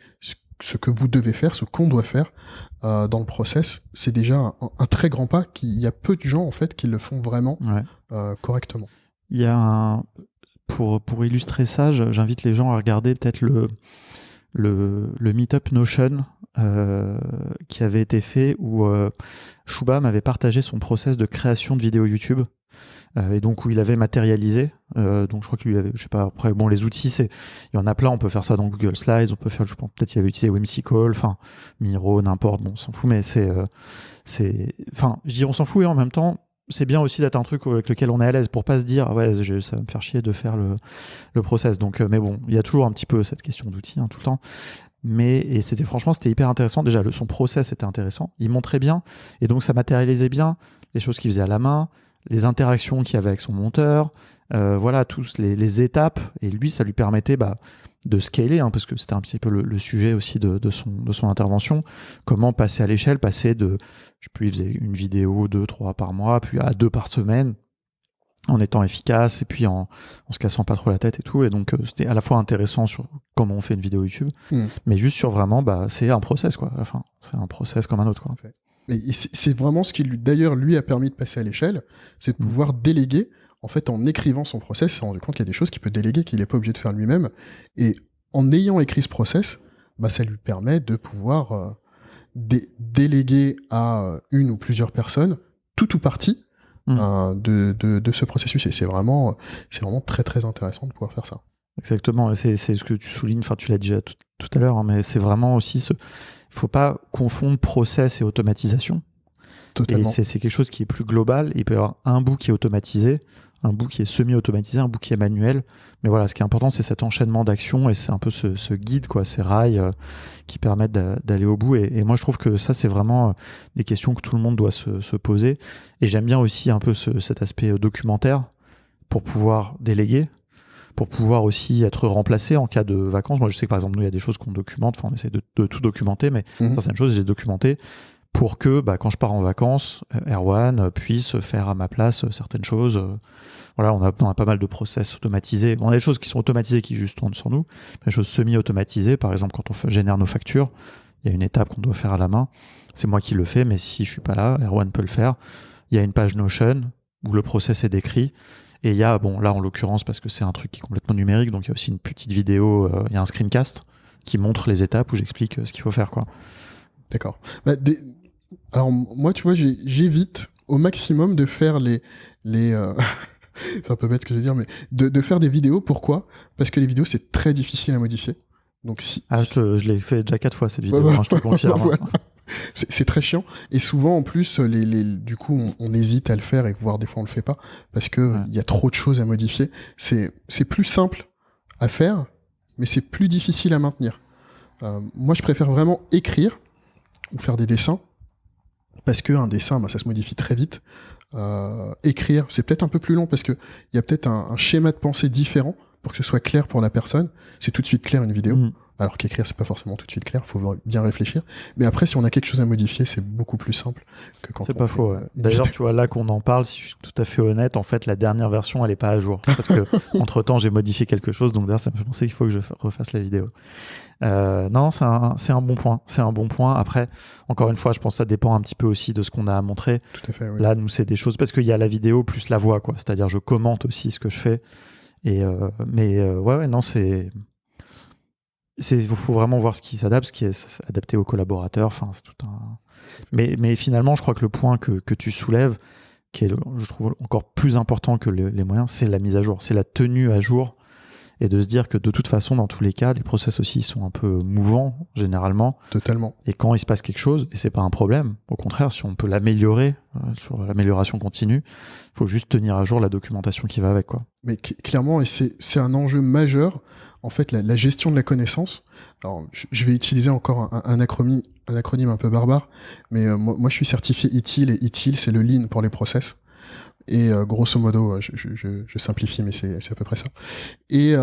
ce que vous devez faire, ce qu'on doit faire dans le process, c'est déjà un très grand pas. Il y a peu de gens, en fait, qui le font vraiment correctement. Il y a pour illustrer ça, j'invite les gens à regarder peut-être le meetup Notion qui avait été fait où Shubham avait partagé son process de création de vidéos YouTube et donc où il avait matérialisé donc je crois qu'il avait, je sais pas, après bon, les outils, il y en a plein, on peut faire ça dans Google Slides, on peut faire, je pense peut-être qu'il avait utilisé Whimsical, enfin Miro, n'importe, bon, on s'en fout, mais enfin je dis on s'en fout et en même temps c'est bien aussi d'être un truc avec lequel on est à l'aise pour pas se dire ouais ça va me faire chier de faire le process, donc mais bon, il y a toujours un petit peu cette question d'outils tout le temps. Et c'était hyper intéressant. Déjà, son process était intéressant. Il montrait bien. Et donc, ça matérialisait bien les choses qu'il faisait à la main, les interactions qu'il y avait avec son monteur, voilà, tous les étapes. Et lui, ça lui permettait de scaler, parce que c'était un petit peu le sujet aussi de son intervention. Comment passer à l'échelle, passer de, je sais plus, il faisait une vidéo 2-3 par mois, puis à 2 par semaine, en étant efficace et puis en se cassant pas trop la tête et tout. Et donc, c'était à la fois intéressant sur comment on fait une vidéo YouTube, mais juste sur vraiment, c'est un process, quoi. Enfin, c'est un process comme un autre, quoi. Mais c'est vraiment ce qui, d'ailleurs, lui a permis de passer à l'échelle, c'est de pouvoir déléguer. En fait, en écrivant son process, il s'est rendu compte qu'il y a des choses qu'il peut déléguer, qu'il n'est pas obligé de faire lui-même. Et en ayant écrit ce process, ça lui permet de pouvoir déléguer à une ou plusieurs personnes, tout ou partie, de ce processus. Et c'est vraiment très très intéressant de pouvoir faire ça. Exactement, c'est ce que tu soulignes, enfin tu l'as déjà tout à l'heure, mais c'est vraiment aussi il faut pas confondre process et automatisation. Totalement. Et c'est quelque chose qui est plus global. Il peut y avoir un bout qui est automatisé, un bout qui est semi-automatisé, un bout qui est manuel. Mais voilà, ce qui est important, c'est cet enchaînement d'actions et c'est un peu ce guide, quoi, ces rails qui permettent d'aller au bout. Et moi, je trouve que ça, c'est vraiment des questions que tout le monde doit se poser. Et j'aime bien aussi un peu cet aspect documentaire pour pouvoir déléguer, pour pouvoir aussi être remplacé en cas de vacances. Moi, je sais que par exemple, nous, il y a des choses qu'on documente, enfin, on essaie de tout documenter, mais certaines choses, j'ai documenté pour que quand je pars en vacances, Erwan puisse faire à ma place certaines choses. Voilà, on a pas mal de process automatisés. On a des choses qui sont automatisées qui juste tournent sur nous, des choses semi-automatisées. Par exemple, quand on génère nos factures, il y a une étape qu'on doit faire à la main. C'est moi qui le fais, mais si je suis pas là, Erwan peut le faire. Il y a une page Notion où le process est décrit. Et il y a, là en l'occurrence, parce que c'est un truc qui est complètement numérique, donc il y a aussi une petite vidéo, il y a un screencast qui montre les étapes où j'explique ce qu'il faut faire, quoi. D'accord. Alors moi, tu vois, j'évite au maximum de faire les c'est un peu bête ce que je veux dire, mais de faire des vidéos. Pourquoi ? Parce que les vidéos, c'est très difficile à modifier. Donc je l'ai fait déjà 4 fois cette vidéo, je te confirme. Voilà. C'est très chiant. Et souvent, en plus, du coup, on hésite à le faire et voire des fois on le fait pas parce que il y a trop de choses à modifier. C'est plus simple à faire, mais c'est plus difficile à maintenir. Moi, je préfère vraiment écrire ou faire des dessins parce qu'un dessin, ça se modifie très vite. Écrire, c'est peut-être un peu plus long parce que il y a peut-être un schéma de pensée différent pour que ce soit clair pour la personne. C'est tout de suite clair une vidéo. alors qu'écrire, c'est pas forcément tout de suite clair, il faut bien réfléchir. Mais après, si on a quelque chose à modifier, c'est beaucoup plus simple que quand C'est on pas fait faux. Ouais. une D'ailleurs, vidéo. tu vois, là qu'on en parle, si je suis tout à fait honnête, en fait, la dernière version, elle est pas à jour. Parce que, entre-temps, j'ai modifié quelque chose, donc d'ailleurs, ça me fait penser qu'il faut que je refasse la vidéo. Non, c'est un bon point. C'est un bon point. Après, encore une fois, je pense que ça dépend un petit peu aussi de ce qu'on a à montrer. Tout à fait, oui. Là, nous, c'est des choses, parce qu'il y a la vidéo plus la voix, quoi. C'est-à-dire, je commente aussi ce que je fais. Ouais, non, il faut vraiment voir ce qui s'adapte, ce qui est adapté aux collaborateurs. Enfin, c'est tout un. Mais finalement, je crois que le point que tu soulèves, qui est, je trouve, encore plus important que les moyens, c'est la mise à jour, c'est la tenue à jour, et de se dire que de toute façon, dans tous les cas, les process aussi sont un peu mouvants généralement. Totalement. Et quand il se passe quelque chose, et c'est pas un problème, au contraire, si on peut l'améliorer sur l'amélioration continue, il faut juste tenir à jour la documentation qui va avec, quoi. Mais clairement, et c'est un enjeu majeur, en fait, la gestion de la connaissance. Alors, je vais utiliser encore un acronyme un peu barbare, mais moi, je suis certifié ITIL, et ITIL, c'est le Lean pour les process. Et grosso modo, je simplifie, mais c'est à peu près ça. Et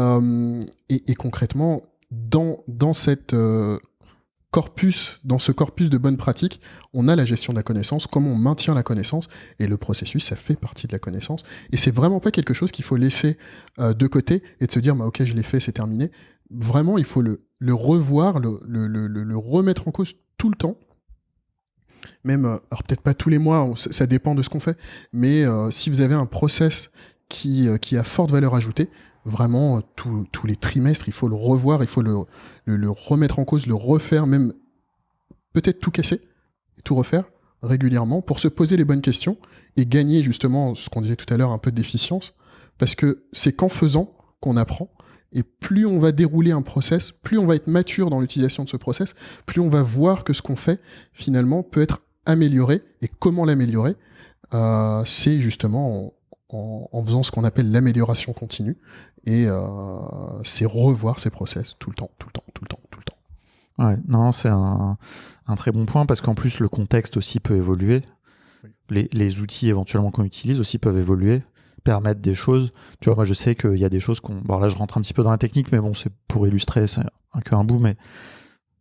concrètement, dans ce corpus de bonnes pratiques, on a la gestion de la connaissance, comment on maintient la connaissance, et le processus, ça fait partie de la connaissance. Et c'est vraiment pas quelque chose qu'il faut laisser de côté et de se dire, bah, ok, je l'ai fait, c'est terminé. Vraiment, il faut le revoir, le remettre en cause tout le temps. Même, alors peut-être pas tous les mois, ça dépend de ce qu'on fait, mais si vous avez un process qui a forte valeur ajoutée, vraiment, tous les trimestres, il faut le revoir, il faut le remettre en cause, le refaire, même peut-être tout casser, tout refaire régulièrement pour se poser les bonnes questions et gagner justement ce qu'on disait tout à l'heure, un peu d'efficience, parce que c'est qu'en faisant qu'on apprend, et plus on va dérouler un process, plus on va être mature dans l'utilisation de ce process, plus on va voir que ce qu'on fait, finalement, peut être amélioré, et comment l'améliorer, c'est justement en faisant ce qu'on appelle l'amélioration continue, et c'est revoir ces process tout le temps. Ouais, non, c'est un très bon point, parce qu'en plus, le contexte aussi peut évoluer. Oui. Les outils éventuellement qu'on utilise aussi peuvent évoluer, permettre des choses. Tu vois, moi, je sais qu'il y a des choses qu'on... Bon, là, je rentre un petit peu dans la technique, mais bon, c'est pour illustrer, c'est qu'un bout, mais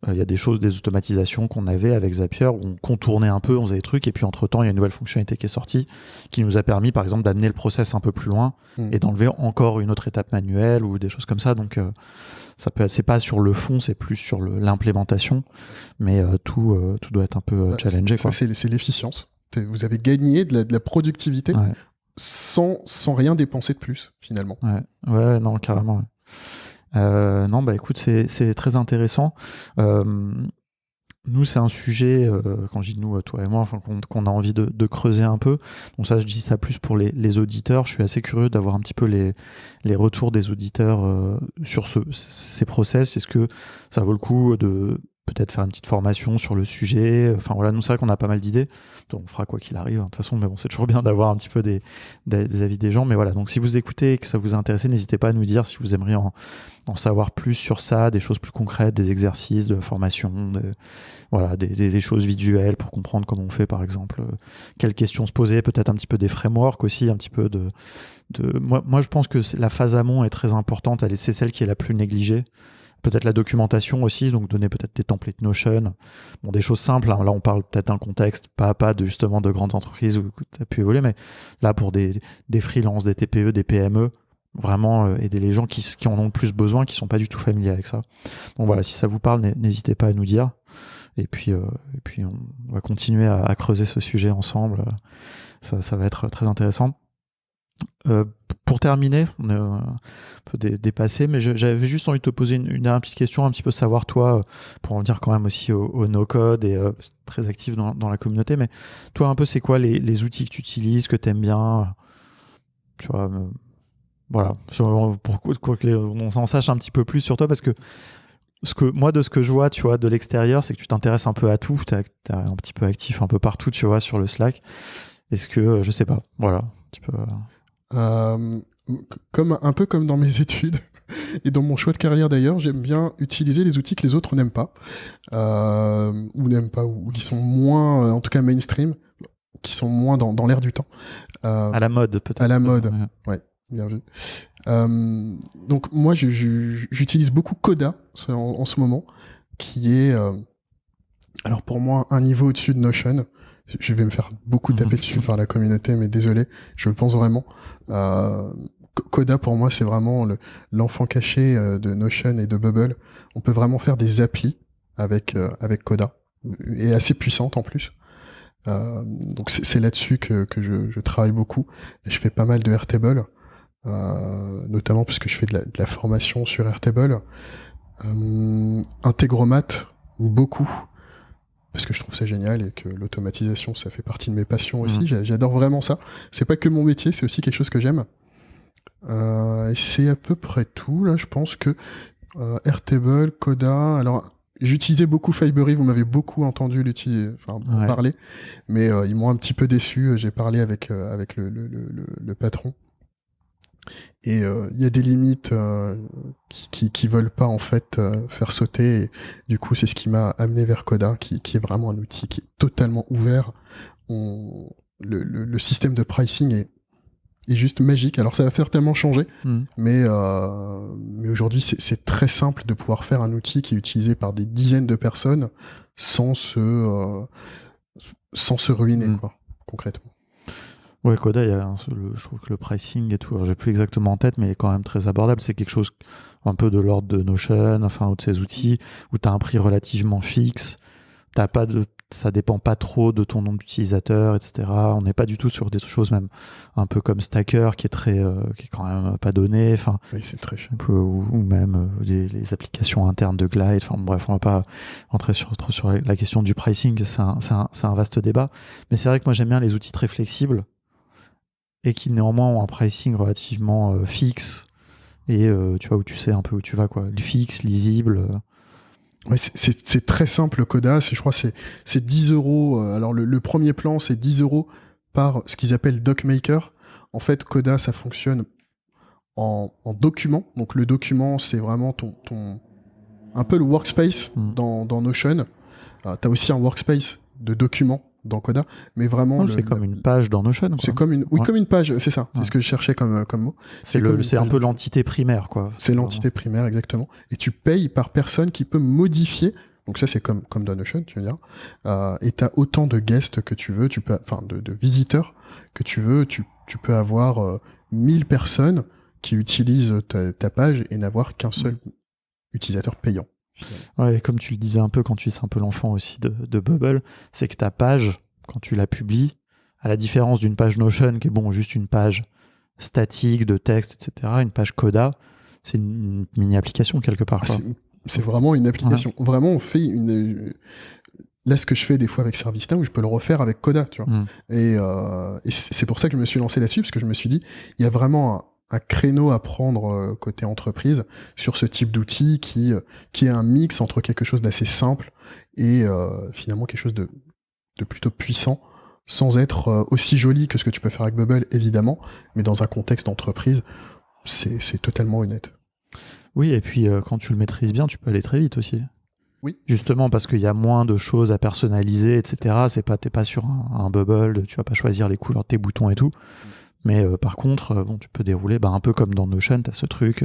il y a des choses, des automatisations qu'on avait avec Zapier, où on contournait un peu, on faisait des trucs, et puis entre-temps, il y a une nouvelle fonctionnalité qui est sortie, qui nous a permis, par exemple, d'amener le process un peu plus loin, et d'enlever encore une autre étape manuelle, ou des choses comme ça. Donc, c'est pas sur le fond, c'est plus sur l'implémentation, mais tout doit être un peu challengé, quoi. C'est l'efficience. Vous avez gagné de la productivité, Ouais. sans rien dépenser de plus, finalement. Ouais, non, carrément. Ouais. Non, bah écoute, c'est très intéressant. Nous, c'est un sujet, quand je dis nous, toi et moi, enfin, qu'on a envie de creuser un peu. Donc ça, je dis ça plus pour les auditeurs. Je suis assez curieux d'avoir un petit peu les retours des auditeurs sur ces process. Est-ce que ça vaut le coup de peut-être faire une petite formation sur le sujet? Enfin voilà, nous, c'est vrai qu'on a pas mal d'idées. Donc, on fera quoi qu'il arrive, hein, de toute façon, mais bon, c'est toujours bien d'avoir un petit peu des avis des gens. Mais voilà, donc si vous écoutez et que ça vous a intéressé, n'hésitez pas à nous dire si vous aimeriez en savoir plus sur ça, des choses plus concrètes, des exercices de formation, voilà, des choses visuelles pour comprendre comment on fait, par exemple, quelles questions se poser, peut-être un petit peu des frameworks aussi, un petit peu moi, je pense que la phase amont est très importante, c'est celle qui est la plus négligée. Peut-être la documentation aussi, donc donner peut-être des templates Notion, bon, des choses simples, hein. Là on parle peut-être d'un contexte, pas justement de grandes entreprises où tu as pu évoluer, mais là pour des freelances, des TPE, des PME, vraiment aider les gens qui en ont le plus besoin, qui sont pas du tout familiers avec ça. Donc voilà, si ça vous parle, n'hésitez pas à nous dire. Et puis on va continuer à creuser ce sujet ensemble. Ça va être très intéressant. Pour terminer, on est un peu dépassé, mais j'avais juste envie de te poser une dernière petite question, un petit peu savoir toi, pour en venir quand même aussi au no-code et très actif dans la communauté, mais toi un peu c'est quoi les outils que tu utilises, que tu aimes bien, tu vois, voilà, pour qu'on s'en sache un petit peu plus sur toi, parce que moi, de ce que je vois, tu vois, de l'extérieur, c'est que tu t'intéresses un peu à tout, t'es un petit peu actif un peu partout, tu vois, sur le Slack. Est-ce que, je sais pas, voilà, un petit peu... Un peu comme dans mes études et dans mon choix de carrière d'ailleurs, j'aime bien utiliser les outils que les autres n'aiment pas, ou qui sont moins, en tout cas mainstream, qui sont moins dans l'air du temps. à la mode, peut-être. À la mode, ouais. Bien vu. Donc moi, j'utilise beaucoup Coda en ce moment, qui est, alors pour moi, un niveau au-dessus de Notion. Je vais me faire beaucoup taper dessus par la communauté, mais désolé, je le pense vraiment. Coda, pour moi, c'est vraiment l'enfant caché de Notion et de Bubble. On peut vraiment faire des applis avec Coda, et assez puissantes en plus. Donc c'est là-dessus que je travaille beaucoup. Et je fais pas mal de Airtable, notamment parce que je fais de la formation sur Airtable. Integromat, beaucoup, parce que je trouve ça génial et que l'automatisation, ça fait partie de mes passions aussi. J'adore vraiment ça. C'est pas que mon métier, c'est aussi quelque chose que j'aime. Et c'est à peu près tout, là. Je pense que Airtable, Coda... Alors, j'utilisais beaucoup Fibery, vous m'avez beaucoup entendu en parler, mais ils m'ont un petit peu déçu. J'ai parlé avec le patron. Et il y a des limites qui veulent pas en fait faire sauter. Et, du coup, c'est ce qui m'a amené vers Coda, qui est vraiment un outil qui est totalement ouvert. Le système de pricing est juste magique. Alors ça va certainement changer, mais aujourd'hui c'est très simple de pouvoir faire un outil qui est utilisé par des dizaines de personnes sans se ruiner, quoi, concrètement. Ouais, Coda, je trouve que le pricing et tout, alors j'ai plus exactement en tête, mais il est quand même très abordable. C'est quelque chose un peu de l'ordre de Notion, enfin, ou de ces outils, où tu as un prix relativement fixe, ça dépend pas trop de ton nombre d'utilisateurs, etc. On n'est pas du tout sur des choses même un peu comme Stacker, qui est quand même pas donné, enfin, oui, c'est très cher. ou même les applications internes de Glide. Enfin bref, on va pas rentrer trop sur la question du pricing, c'est un vaste débat. Mais c'est vrai que moi j'aime bien les outils très flexibles et qui néanmoins ont un pricing relativement fixe et tu vois, où tu sais un peu où tu vas, quoi. Fixe, lisible. Ouais, c'est très simple, Coda. Je crois que c'est 10 euros. Alors le premier plan, c'est 10 euros par ce qu'ils appellent DocMaker. En fait, Coda, ça fonctionne en document. Donc le document, c'est vraiment un peu le workspace dans Notion. Tu as aussi un workspace de documents dans Coda, mais vraiment... c'est comme une page dans Notion, quoi. C'est comme une page, c'est ça. C'est ce que je cherchais comme mot. C'est un peu l'entité primaire, quoi. C'est l'entité primaire, exactement. Et tu payes par personne qui peut modifier. Donc ça, c'est comme dans Notion, tu veux dire. Et tu as autant de guests que tu veux, de visiteurs que tu veux. Tu peux avoir 1000 personnes qui utilisent ta page et n'avoir qu'un seul utilisateur payant. Ouais, et comme tu le disais un peu quand tu es un peu l'enfant aussi de Bubble, c'est que ta page, quand tu la publies, à la différence d'une page Notion qui est juste une page statique de texte, etc., une page Coda, c'est une mini-application quelque part. C'est vraiment une application. Ouais. Vraiment, on fait là, ce que je fais des fois avec ServiceNow, je peux le refaire avec Coda, tu vois. Et c'est pour ça que je me suis lancé là-dessus, parce que je me suis dit, il y a vraiment un créneau à prendre côté entreprise sur ce type d'outil qui est un mix entre quelque chose d'assez simple et finalement quelque chose de plutôt puissant, sans être aussi joli que ce que tu peux faire avec Bubble, évidemment, mais dans un contexte d'entreprise, c'est totalement honnête. Oui, et puis quand tu le maîtrises bien, tu peux aller très vite aussi. Oui. Justement parce qu'il y a moins de choses à personnaliser, etc. T'es pas sur un Bubble, tu vas pas choisir les couleurs de tes boutons et tout. Mais par contre, tu peux dérouler un peu comme dans Notion, tu as ce truc,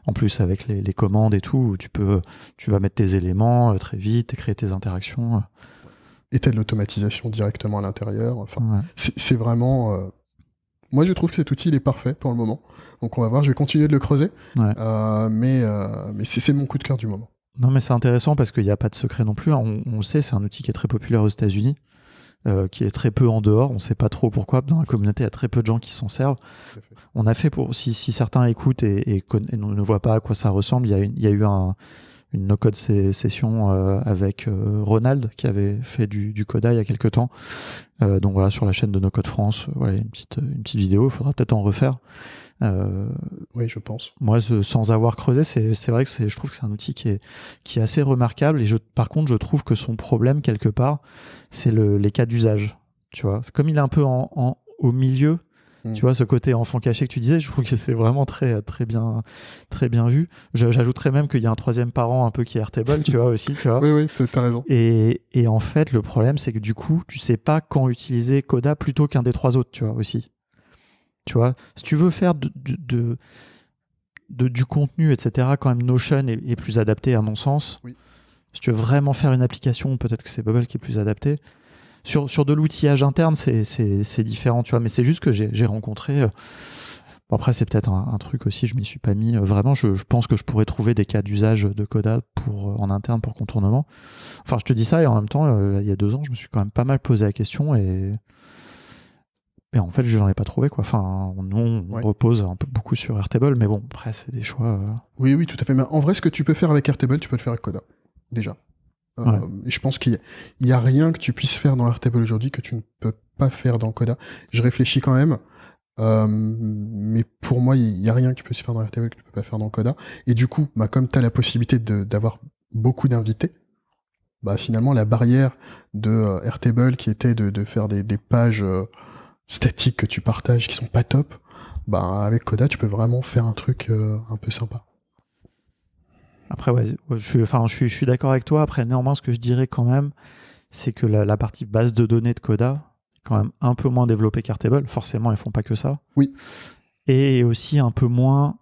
en plus avec les commandes et tout, où tu vas mettre tes éléments très vite et créer tes interactions. Et tu as de l'automatisation directement à l'intérieur. Enfin, c'est vraiment... Moi, je trouve que cet outil, il est parfait pour le moment. Donc on va voir, je vais continuer de le creuser. Ouais. Mais c'est mon coup de cœur du moment. Non, mais c'est intéressant parce qu'il n'y a pas de secret non plus. On le sait, c'est un outil qui est très populaire aux États-Unis. Qui est très peu en dehors, on ne sait pas trop pourquoi. Dans la communauté, il y a très peu de gens qui s'en servent. On a fait si certains écoutent et ne voient pas à quoi ça ressemble, il y a eu une no-code session avec Ronald qui avait fait du Coda il y a quelques temps. Donc voilà, sur la chaîne de No Code France, voilà, une petite vidéo, il faudra peut-être en refaire. Oui, je pense. Moi, sans avoir creusé, c'est vrai que je trouve que c'est un outil qui est assez remarquable. Et par contre, je trouve que son problème, quelque part, c'est les cas d'usage. Tu vois, c'est comme il est un peu au milieu. Tu vois, ce côté enfant caché que tu disais, je trouve que c'est vraiment très, très bien vu. J'ajouterais même qu'il y a un troisième parent un peu qui est Airtable, tu vois, aussi. Tu vois. Oui, t'as raison. Et en fait, le problème, c'est que du coup, tu sais pas quand utiliser Coda plutôt qu'un des trois autres, tu vois, aussi. Tu vois, si tu veux faire du contenu, etc., quand même Notion est plus adapté à mon sens. Oui. Si tu veux vraiment faire une application, peut-être que c'est Bubble qui est plus adapté. Sur de l'outillage interne, c'est différent, tu vois, mais c'est juste que j'ai rencontré... bon, après, c'est peut-être un truc aussi, je m'y suis pas mis. Vraiment, je pense que je pourrais trouver des cas d'usage de Coda en interne pour contournement. Enfin, je te dis ça, et en même temps, il y a 2 ans, je me suis quand même pas mal posé la question, et en fait, je n'en ai pas trouvé, quoi. Enfin, nous, on repose un peu beaucoup sur Airtable, mais bon, après, c'est des choix... Oui, tout à fait. Mais en vrai, ce que tu peux faire avec Airtable, tu peux le faire avec Coda, déjà. Et je pense qu'il y a rien que tu puisses faire dans Airtable aujourd'hui que tu ne peux pas faire dans Coda. Je réfléchis quand même, mais pour moi, il y a rien que tu puisses faire dans Airtable que tu peux pas faire dans Coda. Et du coup, comme tu as la possibilité d'avoir beaucoup d'invités, finalement, la barrière de Airtable qui était de faire des pages statiques que tu partages qui sont pas top, avec Coda, tu peux vraiment faire un truc un peu sympa. Après, je suis d'accord avec toi. Après, néanmoins, ce que je dirais quand même, c'est que la partie base de données de Coda est quand même un peu moins développée qu'Airtable. Forcément, ils font pas que ça. Oui. Et aussi un peu moins,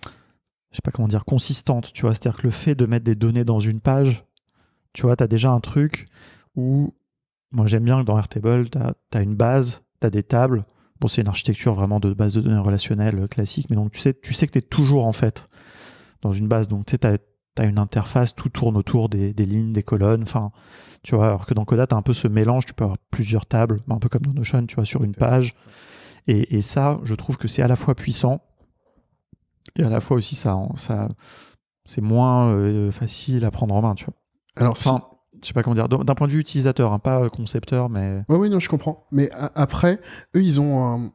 je sais pas comment dire, consistante. Tu vois, c'est-à-dire que le fait de mettre des données dans une page, tu vois, tu as déjà un truc où, moi j'aime bien que dans Airtable, tu as une base, tu as des tables. Bon, c'est une architecture vraiment de base de données relationnelle classique, mais donc tu sais que tu es toujours en fait dans une base. Donc tu sais, tu as une interface, tout tourne autour des lignes, des colonnes. Enfin, tu vois, alors que dans Coda, tu as un peu ce mélange, tu peux avoir plusieurs tables, un peu comme dans Notion, tu vois, sur une page. Et ça, je trouve que c'est à la fois puissant et à la fois aussi, ça c'est moins facile à prendre en main, tu vois. Alors, je sais pas comment dire, d'un point de vue utilisateur, hein, pas concepteur, mais... Oui, non, je comprends. Mais après, eux, ils ont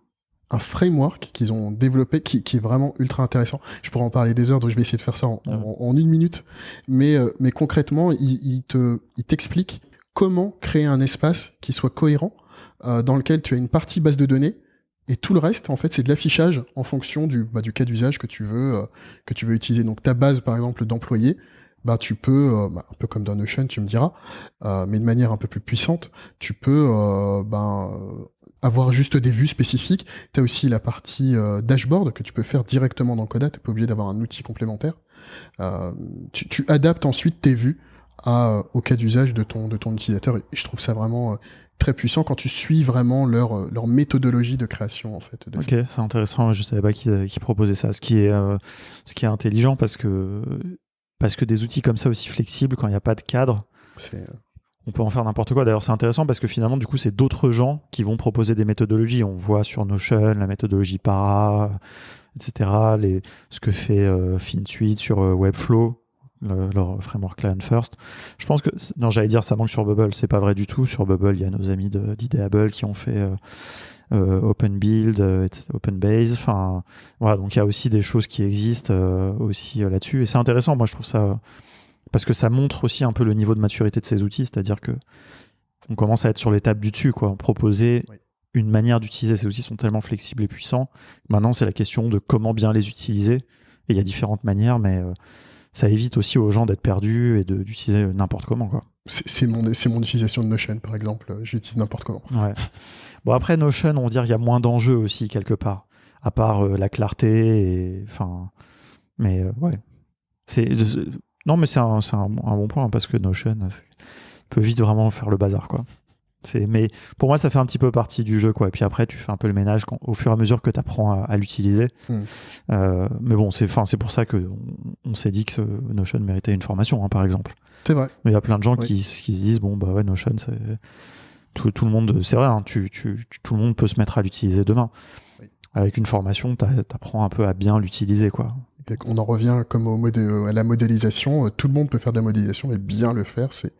un framework qu'ils ont développé qui est vraiment ultra intéressant. Je pourrais en parler des heures, donc je vais essayer de faire ça en 1 minute. Mais concrètement, ils t'expliquent comment créer un espace qui soit cohérent, dans lequel tu as une partie base de données, et tout le reste, en fait, c'est de l'affichage en fonction du cas d'usage que tu veux utiliser. Donc ta base, par exemple, d'employés, tu peux, un peu comme dans Notion, tu me diras, mais de manière un peu plus puissante, tu peux avoir juste des vues spécifiques. Tu as aussi la partie dashboard que tu peux faire directement dans Coda, tu n'es pas obligé d'avoir un outil complémentaire. Tu adaptes ensuite tes vues au cas d'usage de ton utilisateur, et je trouve ça vraiment très puissant quand tu suis vraiment leur méthodologie de création, en fait. Ok, c'est intéressant, je savais pas qu'ils proposaient ça, ce qui est intelligent parce que des outils comme ça aussi flexibles, quand il n'y a pas de cadre, on peut en faire n'importe quoi. D'ailleurs, c'est intéressant parce que finalement, du coup, c'est d'autres gens qui vont proposer des méthodologies. On voit sur Notion la méthodologie Para, etc. Ce que fait FinSuite sur Webflow, leur framework Client First. Je pense que... Non, j'allais dire ça manque sur Bubble. C'est pas vrai du tout. Sur Bubble, il y a nos amis d'Ideable qui ont fait... OpenBuild, OpenBase, enfin voilà, donc il y a aussi des choses qui existent aussi là-dessus, et c'est intéressant, moi je trouve ça, parce que ça montre aussi un peu le niveau de maturité de ces outils, c'est-à-dire que on commence à être sur l'étape du dessus, quoi. Proposer une manière d'utiliser ces outils sont tellement flexibles et puissants. Maintenant, c'est la question de comment bien les utiliser, et il y a différentes manières, mais ça évite aussi aux gens d'être perdus et d'utiliser n'importe comment, quoi. C'est mon utilisation de Notion, par exemple. J'utilise n'importe comment. Ouais. Bon, après, Notion, on va dire qu'il y a moins d'enjeux aussi, quelque part. À part la clarté. Mais ouais. Non, mais c'est un bon point, parce que Notion peut vite vraiment faire le bazar, quoi. Mais pour moi, ça fait un petit peu partie du jeu, quoi. Et puis après, tu fais un peu le ménage au fur et à mesure que tu apprends à l'utiliser. Mais bon, c'est pour ça qu'on s'est dit que Notion méritait une formation, hein, par exemple. C'est vrai. Mais il y a plein de gens qui se disent, bon, bah ouais, Notion, c'est... Tout le monde, c'est vrai, hein, tout le monde peut se mettre à l'utiliser demain. Oui. Avec une formation, tu apprends un peu à bien l'utiliser, quoi. On en revient comme à la modélisation. Tout le monde peut faire de la modélisation, mais bien le faire, c'est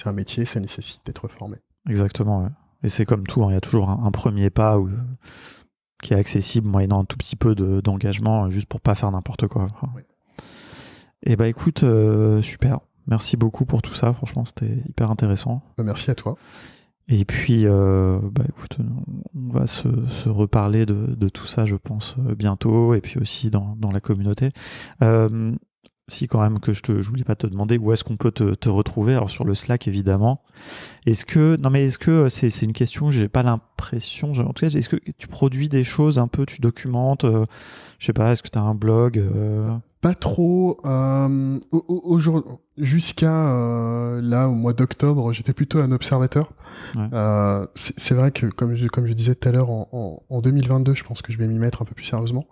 un métier, ça nécessite d'être formé. Exactement, ouais. Et c'est comme tout, hein, il y a toujours un premier pas qui est accessible moyennant un tout petit peu d'engagement, juste pour pas faire n'importe quoi. Enfin. Oui. Et bah écoute, super. Merci beaucoup pour tout ça, franchement, c'était hyper intéressant. Merci à toi. Et puis, écoute, on va se reparler de tout ça, je pense, bientôt, et puis aussi dans la communauté. Si quand même que je voulais pas te demander où est-ce qu'on peut te retrouver. Alors sur le Slack évidemment. Est-ce que c'est une question, j'ai pas l'impression, en tout cas, est-ce que tu produis des choses un peu, tu documentes, je sais pas, est-ce que tu as un blog Pas trop. Jusqu'à là, au mois d'octobre, j'étais plutôt un observateur. Ouais. C'est vrai que, comme je disais tout à l'heure, en 2022, je pense que je vais m'y mettre un peu plus sérieusement.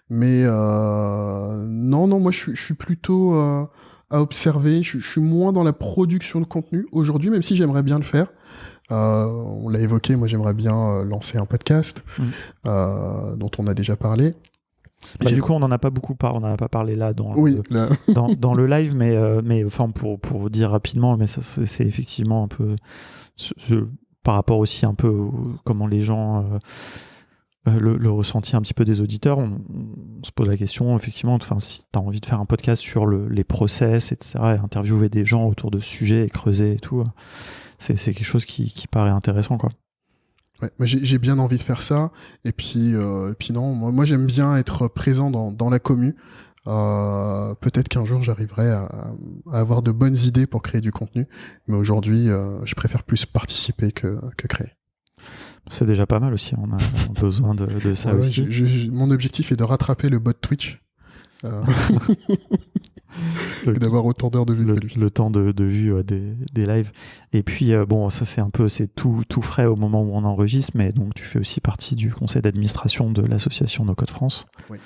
Mais non, moi je suis plutôt à observer. Je suis moins dans la production de contenu aujourd'hui, même si j'aimerais bien le faire. On l'a évoqué, moi j'aimerais bien lancer un podcast dont on a déjà parlé. Du coup, on n'en a pas beaucoup on n'en a pas parlé là dans dans le live, mais enfin pour dire rapidement, mais ça c'est effectivement un peu par rapport aussi un peu comment les gens le ressenti un petit peu des auditeurs. On se pose la question effectivement, enfin si tu as envie de faire un podcast sur les process, etc., et interviewer des gens autour de sujets et creuser et tout, c'est quelque chose qui paraît intéressant, quoi. Ouais, moi j'ai bien envie de faire ça, et puis non, moi j'aime bien être présent dans la commu. Peut-être qu'un jour j'arriverai à avoir de bonnes idées pour créer du contenu, mais aujourd'hui je préfère plus participer que créer. C'est déjà pas mal aussi, on a besoin de ça aussi. Mon objectif est de rattraper le bot Twitch. D'avoir autant d'heures de vue que lui. Le temps de vue des lives. Et puis, bon, ça c'est tout frais au moment où on enregistre, mais donc tu fais aussi partie du conseil d'administration de l'association No Code France. Oui.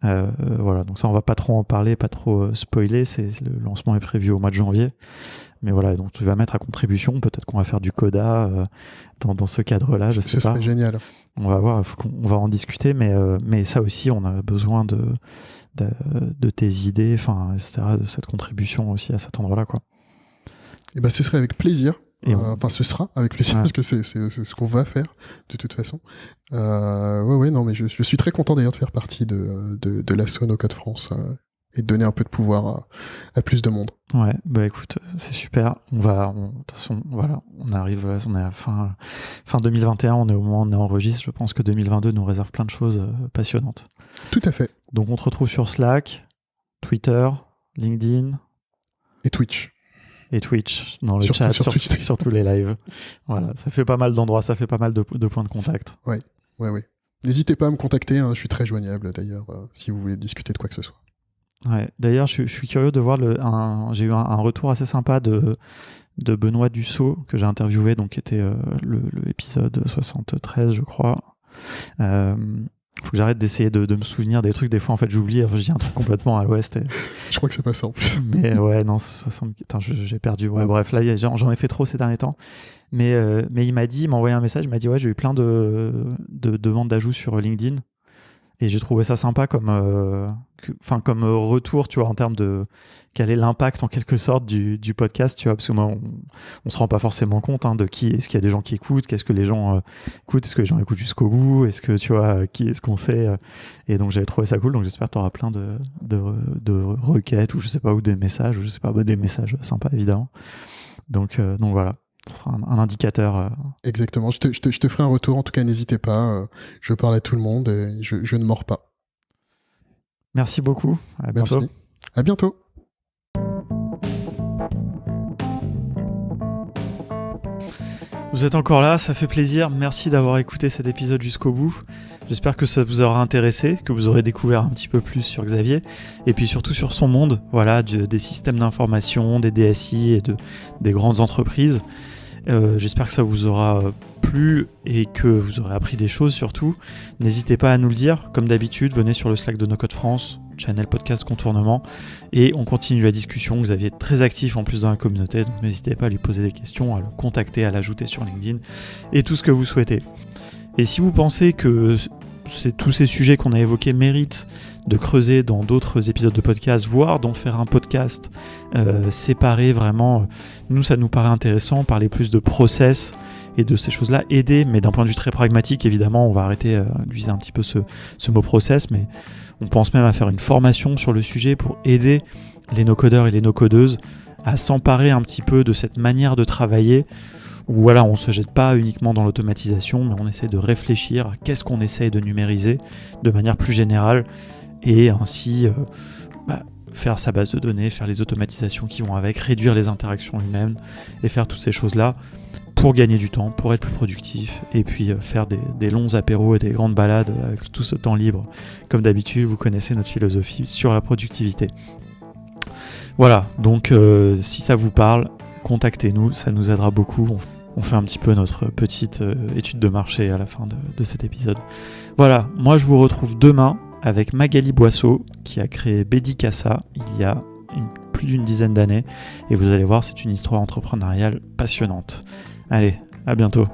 Voilà, donc ça on va pas trop en parler, pas trop spoiler, le lancement est prévu au mois de janvier. Mais voilà, donc tu vas mettre à contribution, peut-être qu'on va faire du coda dans ce cadre-là, je sais pas. Ce serait génial. On va voir, on va en discuter, mais ça aussi, on a besoin de tes idées, enfin, etc., de cette contribution aussi à cet endroit-là, quoi. Et ben, ce serait avec plaisir. Ce sera avec plaisir, parce que c'est ce qu'on va faire, de toute façon. Non, mais je suis très content d'ailleurs de faire partie de l'asso No Code France et de donner un peu de pouvoir à plus de monde. Ouais, bah écoute, c'est super. De toute façon, voilà, on arrive, on est à fin 2021, on est au moment où on enregistre. Je pense que 2022 nous réserve plein de choses passionnantes. Tout à fait. Donc on te retrouve sur Slack, Twitter, LinkedIn. Et Twitch. Et Twitch, dans le chat, sur tous les lives. Voilà, ça fait pas mal d'endroits, ça fait pas mal de points de contact. Ouais. N'hésitez pas à me contacter, hein, je suis très joignable d'ailleurs, si vous voulez discuter de quoi que ce soit. Ouais. D'ailleurs, je suis curieux de voir j'ai eu un retour assez sympa de Benoît Dussault, que j'ai interviewé, donc qui était l'épisode 73, je crois. Faut que j'arrête d'essayer de me souvenir des trucs. Des fois, en fait, j'oublie. Je dis un truc complètement à l'ouest. Je crois que c'est pas ça en plus. Mais ouais, non, 60... Attends, j'ai perdu. Ouais, bref, là, j'en ai fait trop ces derniers temps. Mais il m'a envoyé un message. Il m'a dit, ouais, j'ai eu plein de demandes d'ajout sur LinkedIn. Et j'ai trouvé ça sympa comme retour, tu vois, en termes de quel est l'impact en quelque sorte du podcast, tu vois, parce que moi, on se rend pas forcément compte de est-ce qu'il y a des gens qui écoutent, qu'est-ce que les gens écoutent, est-ce que les gens écoutent jusqu'au bout, est-ce que tu vois, qui est-ce qu'on sait, et donc j'avais trouvé ça cool, donc j'espère que tu auras plein de requêtes ou je sais pas, ou des messages, ou je sais pas, des messages sympas évidemment. Donc voilà. Ce sera un indicateur. Exactement. Je te ferai un retour. En tout cas, n'hésitez pas. Je parle à tout le monde et je ne mords pas. Merci beaucoup. À bientôt. Merci. À bientôt. Vous êtes encore là, ça fait plaisir. Merci d'avoir écouté cet épisode jusqu'au bout. J'espère que ça vous aura intéressé, que vous aurez découvert un petit peu plus sur Xavier et puis surtout sur son monde, voilà, des systèmes d'information, des DSI et des grandes entreprises. J'espère que ça vous aura plu et que vous aurez appris des choses surtout. N'hésitez pas à nous le dire. Comme d'habitude, venez sur le Slack de No Code France, channel podcast contournement, et on continue la discussion. Xavier est très actif en plus dans la communauté, donc n'hésitez pas à lui poser des questions, à le contacter, à l'ajouter sur LinkedIn et tout ce que vous souhaitez. Et si vous pensez que tous ces sujets qu'on a évoqués méritent de creuser dans d'autres épisodes de podcast, voire d'en faire un podcast séparé vraiment, nous ça nous paraît intéressant, parler plus de process et de ces choses-là, aider, mais d'un point de vue très pragmatique, évidemment, on va arrêter d'utiliser un petit peu ce mot process, mais on pense même à faire une formation sur le sujet pour aider les no-codeurs et les no-codeuses à s'emparer un petit peu de cette manière de travailler où voilà, on ne se jette pas uniquement dans l'automatisation, mais on essaie de réfléchir à qu'est-ce qu'on essaye de numériser de manière plus générale et ainsi faire sa base de données, faire les automatisations qui vont avec, réduire les interactions humaines et faire toutes ces choses-là pour gagner du temps, pour être plus productif et puis faire des longs apéros et des grandes balades avec tout ce temps libre. Comme d'habitude, vous connaissez notre philosophie sur la productivité. Voilà, donc si ça vous parle, contactez-nous, ça nous aidera beaucoup. On fait un petit peu notre petite étude de marché à la fin de cet épisode. Voilà, moi je vous retrouve demain avec Magali Boisseau qui a créé Bédicassa il y a plus d'une dizaine d'années. Et vous allez voir, c'est une histoire entrepreneuriale passionnante. Allez, à bientôt.